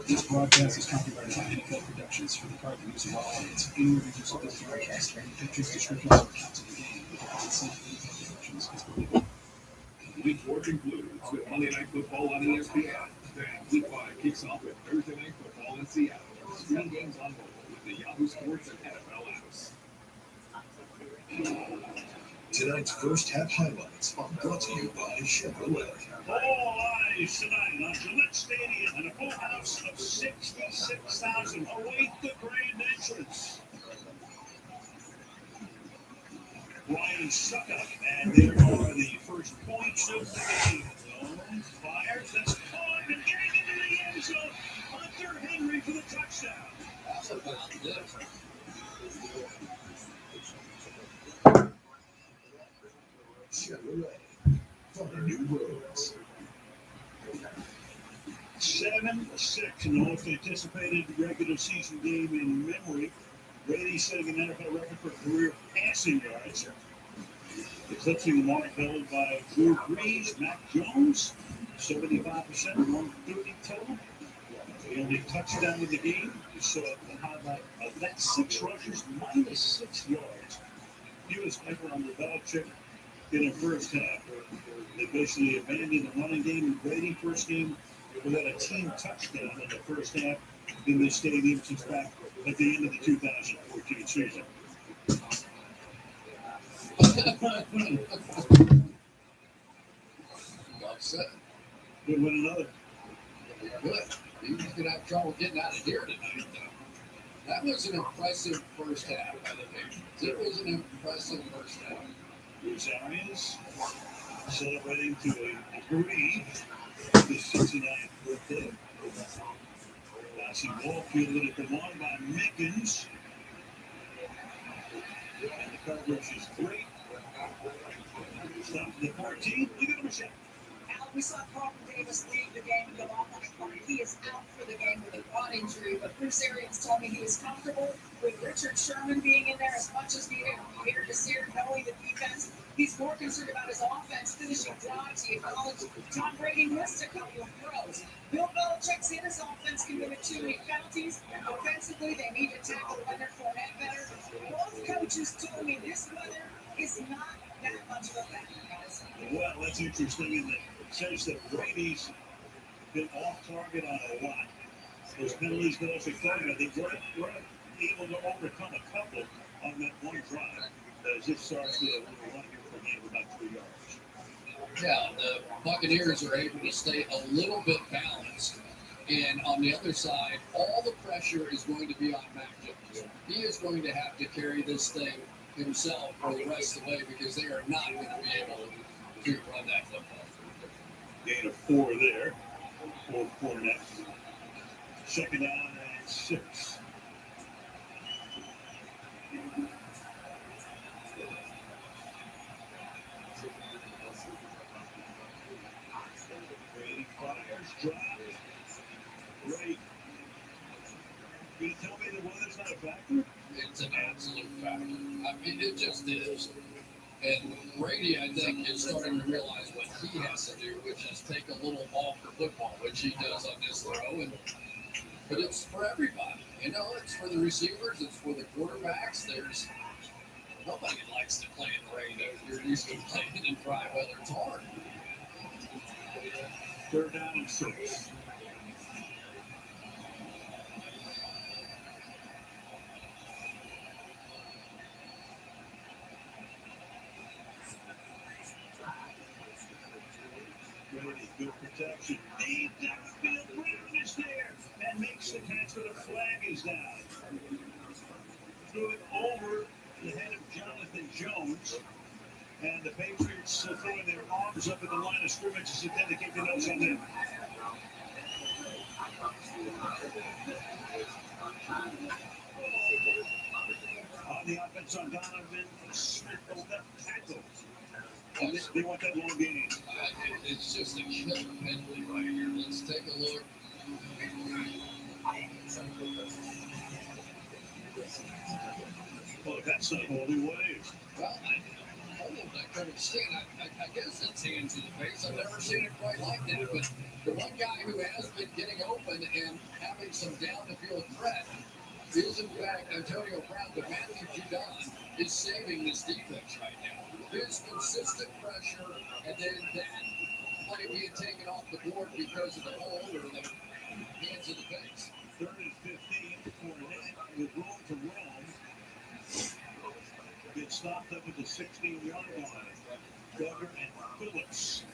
This broadcast is copyrighted by NFL Productions for the Cardinal News of all audience. Any revisions of this broadcast or any pictures, descriptions, or accounts of the game without the consent of NFL Productions is prohibited. Week 4 concludes with Monday Night Football on ESPN. Then Week 5 kicks off with Thursday Night Football in Seattle. 3 games on mobile with the Yahoo Sports and NFL apps. Tonight's first half highlights are brought to you by Chevrolet. All eyes tonight on Gillette Stadium and a full house of 66,000 await the grand entrance. Ryan Suckup, and there are the first points of the game. Jones fires, that's caught and getting into the end zone. Hunter Henry for the touchdown. That's about this. Chevrolet. Find new roads. 7-6 in the most anticipated regular season game in memory. Brady setting an NFL record for career passing yards, eclipsing the mark held by Drew Brees. Mac Jones, 75%, 130 total. The only touchdown of the game. You saw the highlight of that 6 rushes, minus 6 yards. He was hyper on the Belichick in the first half. They basically abandoned the running game in Brady first game without a team touchdown in the first half in this stadium since back at the end of the 2014 season. Good win another. Good. He's going to have trouble getting out of here tonight, though. That was an impressive first half by the Patriots. It was an impressive first half. Bruce Arians celebrating to a degree his 69th birthday. Lassie Ball fielded at the line by Mickens. And the coverage is great. Stop to the 14. Look at him, We saw Carlton Davis leave the game and go off on a punt. He is out for the game with a quad injury, but Bruce Arians told me he was comfortable with Richard Sherman being in there as much as needed. Peter Desir knowing the defense. He's more concerned about his offense, finishing drives. He acknowledged Tom Brady missed a couple of throws. Bill Belichick said his offense committed too many penalties. Offensively, they need to tackle Leonard Fournette better. Both coaches told me this weather is not that much of a factor, guys. Well, that's interesting, and it says that Brady's been off target on a lot. Those penalties that also talking about, they weren't able to overcome a couple on that one drive. As this starts to run here for him about 3 yards. Yeah, the Buccaneers are able to stay a little bit balanced. And on the other side, all the pressure is going to be on Mac Jones. He is going to have to carry this thing himself for the rest of the way because they are not going to be able to run that football. Gain of 4 there for Fournette. Second down and 6. Brady fires, drives. Brady. You gonna tell me the weather's not a factor? It's an absolute factor. I mean, it just is. And Brady, I think, is starting to realize what he has to do, which is take a little ball for football, which he does on this throw. But it's for everybody. You know, it's for the receivers, it's for the quarterbacks. Nobody likes to play in rain. You're used to playing in dry weather. It's hard. Third down and 6. Brady, good protection. Deep downfield, Brown is there and makes the catch, but the flag is down. Threw it over the head of Jonathan Jones. And the Patriots throwing their arms up at the line of scrimmage as if they keep the nose on them. On the offense on Donovan Smith, the left tackle. And they want that long game. It's just a killer penalty right here. Let's take a look. Well, that's not holy ways. Well, I couldn't understand. I guess it's hands in the face. I've never seen it quite like that. But the one guy who has been getting open and having some down-the-field threat is, in fact, Antonio Brown. But Matthew Judon is saving this defense right now. His consistent pressure, and then that play being taken off the board because of the hold or the hands in the face. 3rd and 15 for Nate with room to roam. Gets stopped up at the 16-yard line. Duggar and Phillips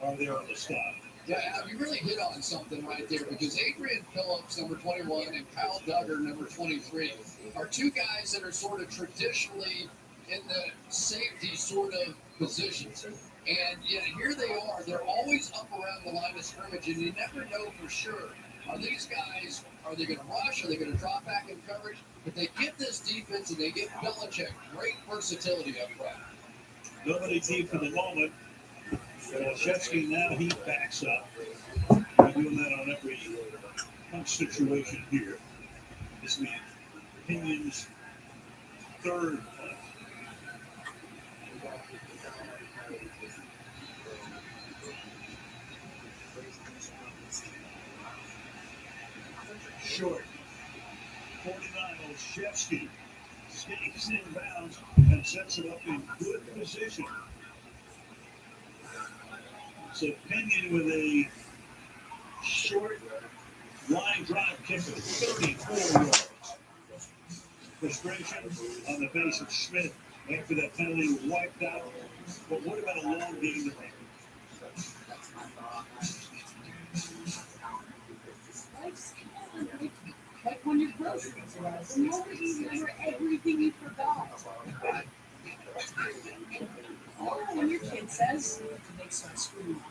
are there on the stop. Yeah, you really hit on something right there because Adrian Phillips, number 21, and Kyle Duggar, number 23, are two guys that are sort of traditionally in the safety sort of positions. And yet here they are. They're always up around the line of scrimmage, and you never know for sure. Are these guys, are they going to rush? Are they going to drop back in coverage? But they get this defense, and they get Belichick great versatility up front. Nobody deep for the moment. Olszewski now he backs up. We're doing that on every punch situation here. This man, Pinion's 3rd punch. Short. 49, Olszewski skates inbounds and sets it up in good position. So Pinion with a short line drive kick of 34 yards. Frustration on the face of Smith after that penalty was wiped out. But what about a long game to make? Like when you're grocery store, you always remember everything you forgot. Or when your kid says they start screaming.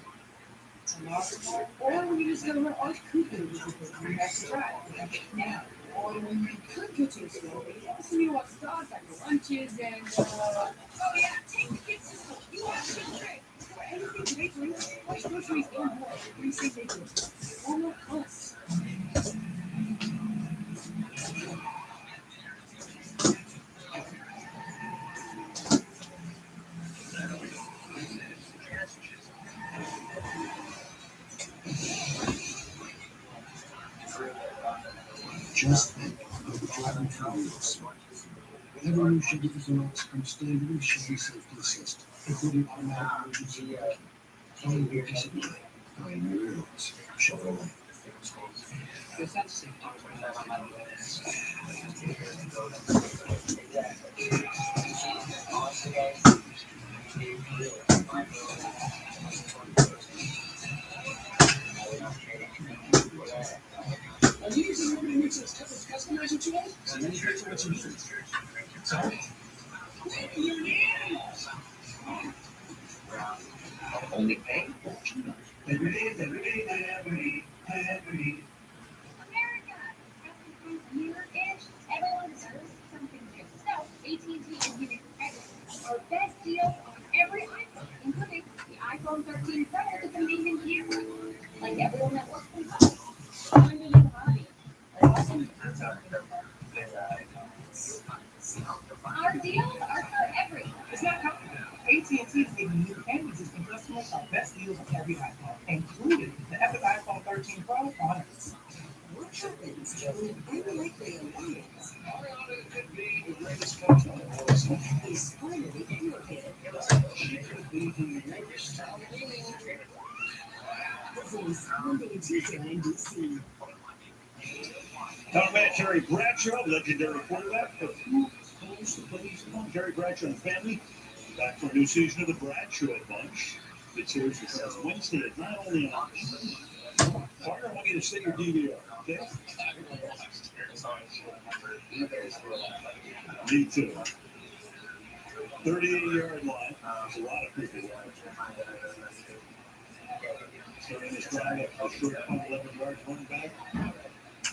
Or when you just go to an art cuckoo because you have to try it now. Or when you could get to a store, but you also need to watch the dogs at your lunches and oh yeah, take the kids to school. You have children. For anything they bring, watch groceries and more. What do you think they do? Almost us. Just think of driving through wheels. Whatever new Chevy Equinox comes standard with Chevy Safety Assist, including automatic emergency braking. Only your peace of mind. Find your wheels. Chevrolet. Because that's safety. Are you using Liberty Mutual's customizer tool? So many here's what you need. Sorry. You're an animal. Only pay. Every day. America! Near-ish, everyone deserves something new. So, AT&T is giving our best deals on every iPhone, including the iPhone 13 Pro with amazing camera. Like everyone that works from home. Or in the hobby. Our deals are for everyone. It's not complicated. AT&T is giving new and existing customers our best deals on every iPhone, including the epic iPhone 13 Pro on us. What happens when unlikely alliance Ariana could be the greatest coach on the world. is finally implicated? She could be the greatest talent in the league. The Voice Monday and Tuesday on NBC. Tom Matt, Terry Bradshaw, legendary quarterback for who owns the place? Terry Bradshaw and family. Back for a new season of the Bradshaw Bunch. It's here because Wednesday at 9 only on. Parker, I want you to set your DVR, okay? Me too. 38-yard line. There's a lot of people. Starting this drive up the short punt, 11 yards, running back.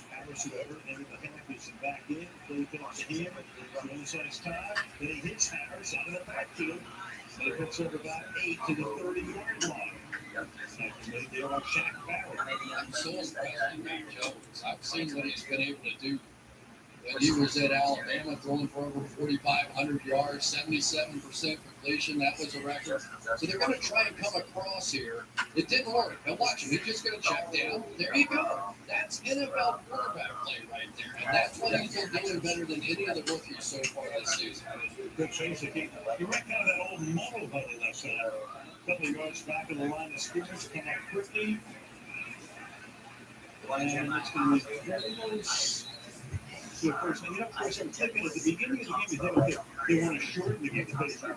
Harris, whoever, and the Hackers back in. Play back to him. The inside time. Then he hits Harris out of the backfield. And it puts up about 8 to the 30-yard line. They are Shaq Barrett. I'm so impressed with Mac Jones. I've seen what he's been able to do. When he was at Alabama, throwing for over 4,500 yards, 77% completion. That was a record. So they're going to try and come across here. It didn't work. Now watch him. He's just going to check down. There you go. That's NFL quarterback play right there. And that's what he's been doing better than any other rookie so far this season. Good chase. You're right down that old model by the left side. A couple of yards back in the line of scrimmage. Come out quickly. And it's going to be very close. So first thing, of course, I'm thinking at the beginning of the game, they want to shorten the game to pace. They're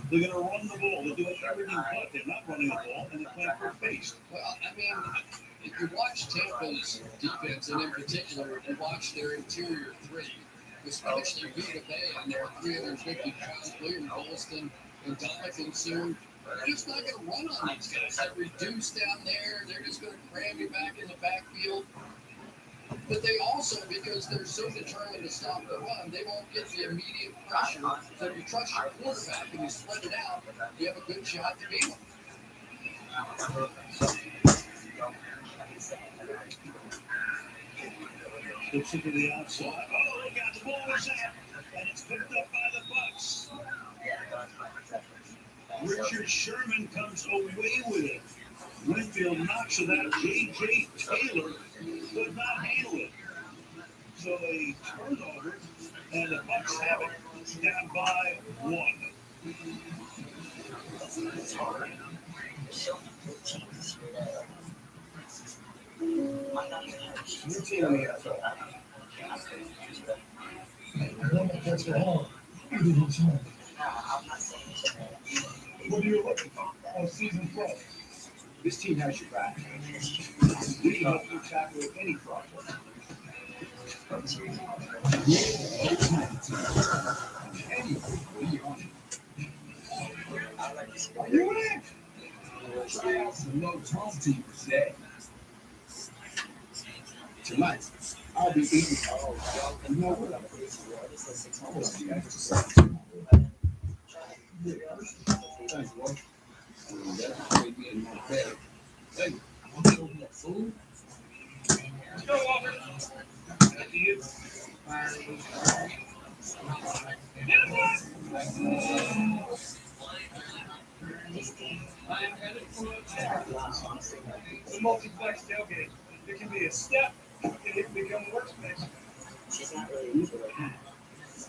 going to run the ball. They're doing everything but. They're not running the ball, and they're playing for pace. Well, I mean, if you watch Tampa's defense, and in particular, if you watch their interior three, especially Vita Bay and their 350 pounds, William Golston and Dominican soon, they're just not going to run on these guys. They're reduced down there. They're just going to cram you back in the backfield. But they also, because they're so determined to stop the run, they won't get the immediate pressure. So if you trust your quarterback and you spread it out, you have a good shot to beat them. Looks into the outside. Oh, look out, the ball is out, and it's picked up by the Bucks. Richard Sherman comes away with it. Winfield knocks it out. J.J. Taylor could not handle it. So a turnover, and the Bucks have it down by 1. New team on the outside. One that gets it home. What are you looking for? A season pro. This team has your back. We can help you tackle any problem. Are you in? Try out some low tone team today. Tonight, I'll be eating and know what I'm Thanks, boy. That's me in my bed. Hey, want to open up food? Let's go, Walker. After you. I am headed for a multiplex tailgate. It can be a step. It can you have a workspace? She's not really usually.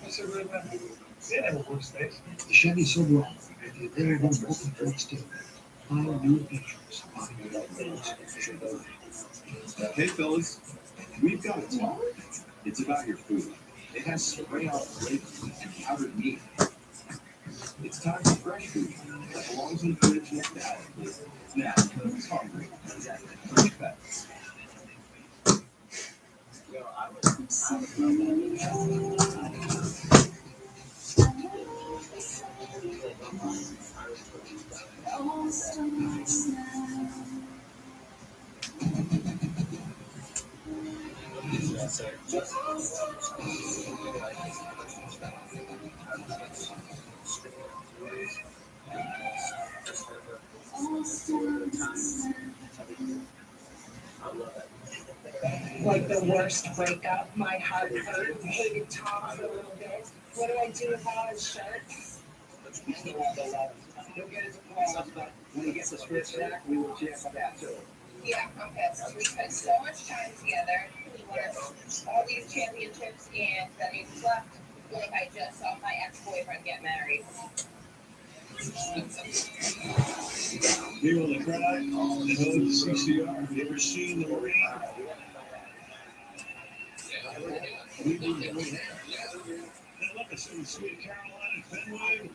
What's it really about? They have a workspace. The Chevy Silverado and the available multi trucks too. All new features. Hey, fellas, we've got a talk. It's about your food. It has spray out flavor and powdered meat. It's time for fresh food that belongs in the fridge next to Alex. Now, who's hungry? Fresh Pets. Like the worst breakup, my heart hurt, hated Tom a little bit. What do I do with all his shirts? He'll get his applause, but when he gets his first back, we will cheer for that too. Yeah, I'm pissed. We spent so much time together. We won all these championships, and then he left like I just saw my ex-boyfriend get married. Here on the crowd, and the CCR, have you ever seen the Marine? And look, I see Sweet Carolina Fenway.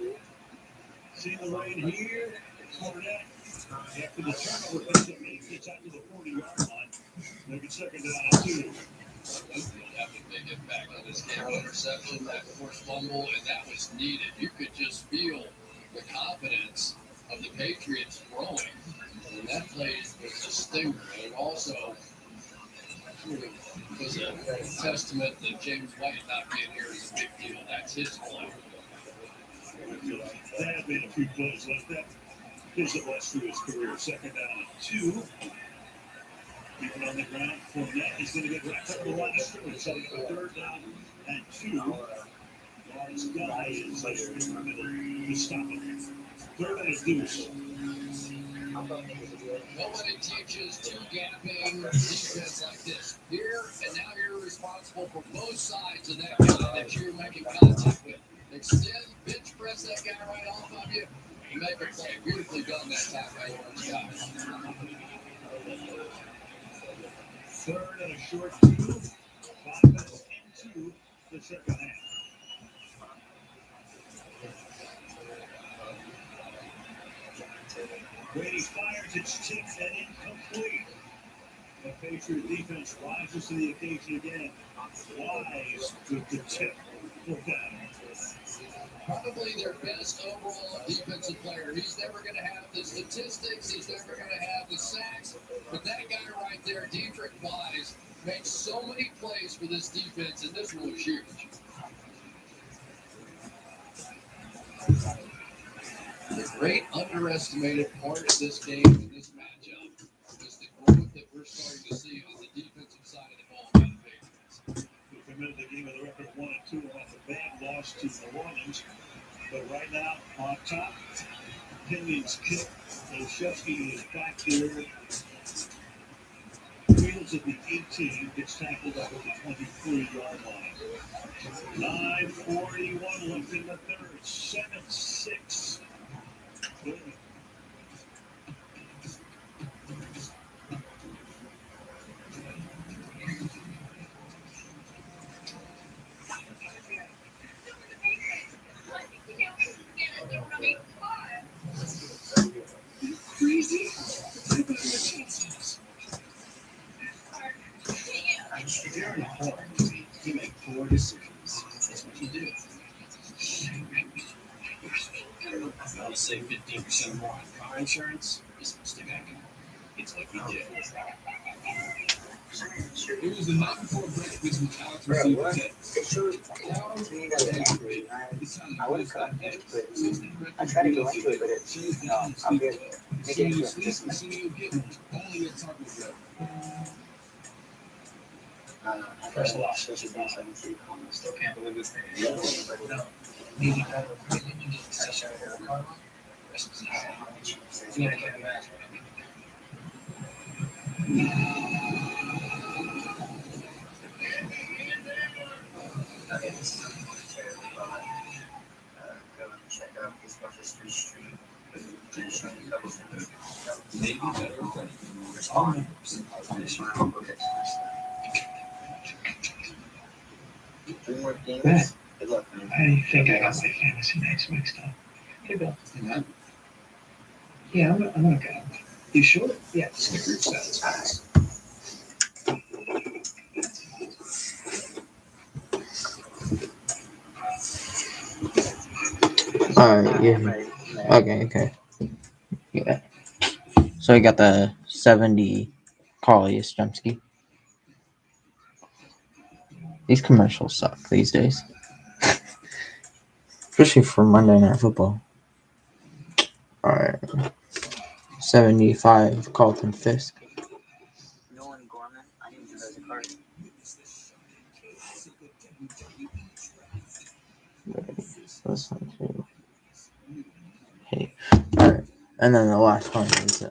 See the rain here. Cornet. After the turnover, gets out to the 40-yard line. Make it second down and 2. After they get back on this game, interception, that forced fumble, and that was needed. You could just feel the confidence of the Patriots growing. And that play was a stinger. And it also was a testament that James White not being here is a big deal. That's his play. There have been a few plays like that. Here's the best through his career. Second down and 2. Keeping on the ground. Fournette is going to get wrapped up the line of scrimmage. Setting up a third down and 2. Lawrence Guy is there in the middle to stop it. Third and a deuce. Nobody teaches two-gapping defense like this. Here and now you're responsible for both sides of that guy that you're making contact with. Extend, bench press that guy right off of you, and make a play. Beautifully done that time by Lawrence Guy. Third and a short 2. 5 minutes into the second half. Brady fires, it's tipped and incomplete. The Patriot defense rises to the occasion again. Wise with the tip. Probably their best overall defensive player. He's never going to have the statistics. He's never going to have the sacks. But that guy right there, Dietrich Wise, makes so many plays for this defense, and this one was huge. The great underestimated part of this game and this matchup is the growth that we're starting to see on the defensive side of the ball by the Patriots. We committed the game with a record of 1-2 off a bad loss to New Orleans. But right now, on top, Pinions kick. Olszewski is back there. Fields at the 18, gets tackled up at the 23-yard line. 9:41 left in the third. 7-6. Crazy? What about your chances? If you're in a hole, you make poor decisions. That's what you do. I'll say 15% more on car insurance is stick acting. It's what you did. It was the night before break between Alex and Steve. It shows to me that it's angry. I would have cut it, but I tried to go into it, but it's no, I'm good. Make it into First loss, which is not 17. I still can't believe this thing. But no. Maybe better. I showed her a car. Yeah, I can't imagine. Maybe better than Three more games. Matt, Good luck, man. I think I got my fantasy names mixed up. Hey, Bill. Yeah, I'm gonna go. You sure? Yeah, Snickers sounds fast. Alright, yeah. Okay. Yeah. So we got the 70 Carl Yastrzemski. These commercials suck these days. Especially for Monday Night Football. Alright. 75 Carlton Fisk. Nolan Gorman. I didn't use him as a card. Listen to. Hey. Alright. And then the last one is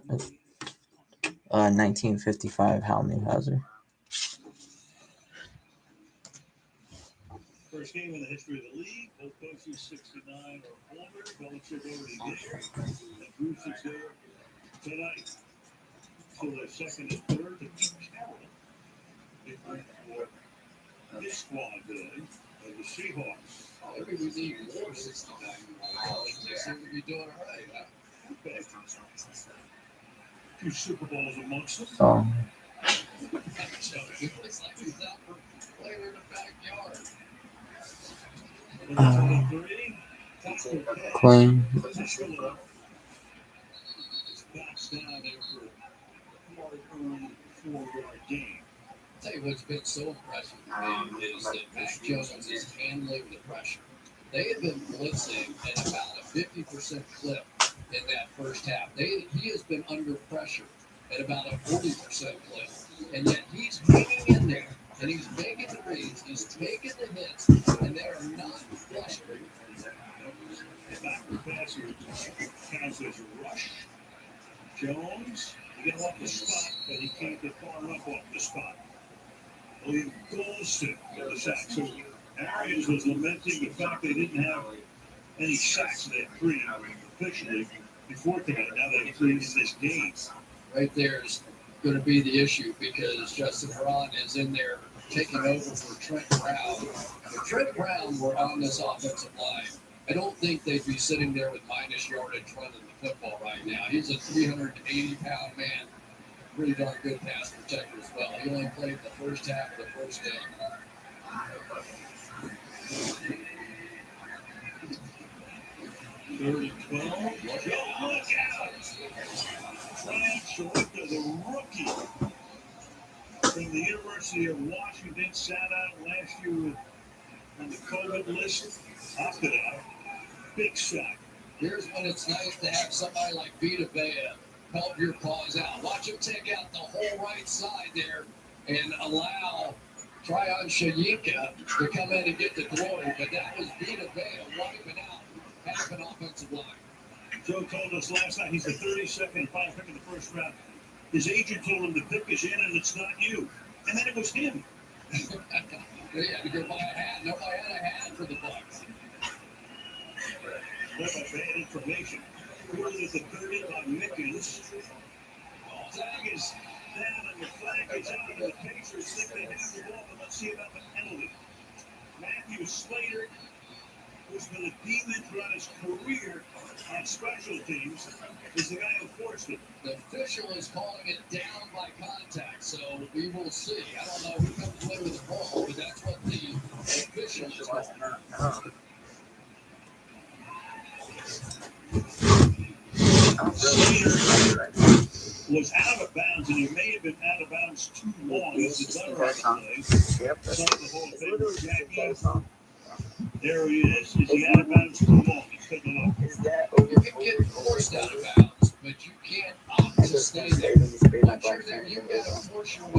1955 Hal Newhouser. First game in the history of the league. Both coaches 69 or older. Belichick already there. And Bruce is there tonight. So they're second and third. And Carroll. Big win for his squad today. And the Seahawks. Maybe we need more 69. They seem to be doing all right, huh? Okay. 2 Super Bowls amongst them. So, It's like he's out for playing in the backyard. Quinn. Backs down there for a 4-yard gain. I'll tell you what's been so impressive to me is that Mac Jones is handling the pressure. They have been blitzing at about a 50% clip in that first half. He has been under pressure at about a 40% clip. And yet he's hanging in there, and he's making the reads, he's taking the hits, and they are not frustrated. Backward passer counts as a rush. Jones, he got off the spot, but he can't get far enough off the spot. William Golston got the sack. So Arians was lamenting the fact they didn't have any sacks. They had 3 officially before tonight. Now they have 3 in this game. Right there is going to be the issue because Justin Herron is in there taking over for Trent Brown. If Trent Brown were on this offensive line, I don't think they'd be sitting there with minus yardage running the football right now. He's a 380-pound man, pretty darn good pass protector as well. He only played the first half of the first game. Third and 12. Look out! Trying short to the rookie from the University of Washington. Sat out last year on the COVID list. Opted out. Big shot. Here's when it's nice to have somebody like Vita Vea help your cause out. Watch him take out the whole right side there and allow Tryon Shayinka to come in and get the glory. But that was Vita Vea wiping out half an offensive line. Joe told us last night he's the 32nd and final pick in the first round. His agent told him the pick is in and it's not you. And then it was him. They had to go buy a hat. Nobody had a hat for the Bucs. What about bad information? Early at the 30 by Mickens. Flag is down and the flag is out and the Pacers think they have the ball, but let's see about the penalty. Matthew Slater, who's been a demon throughout his career on special teams, is the guy who forced it. The official is calling it down by contact, so we will see. I don't know who comes away with the ball, but that's what the official is calling. Slater was out of bounds, and he may have been out of bounds too long. It's a play. There he is. Is he out of bounds too long? He's taking off. You can get forced out of bounds, but you can't opt to stay there. Once you're there, you got to force your way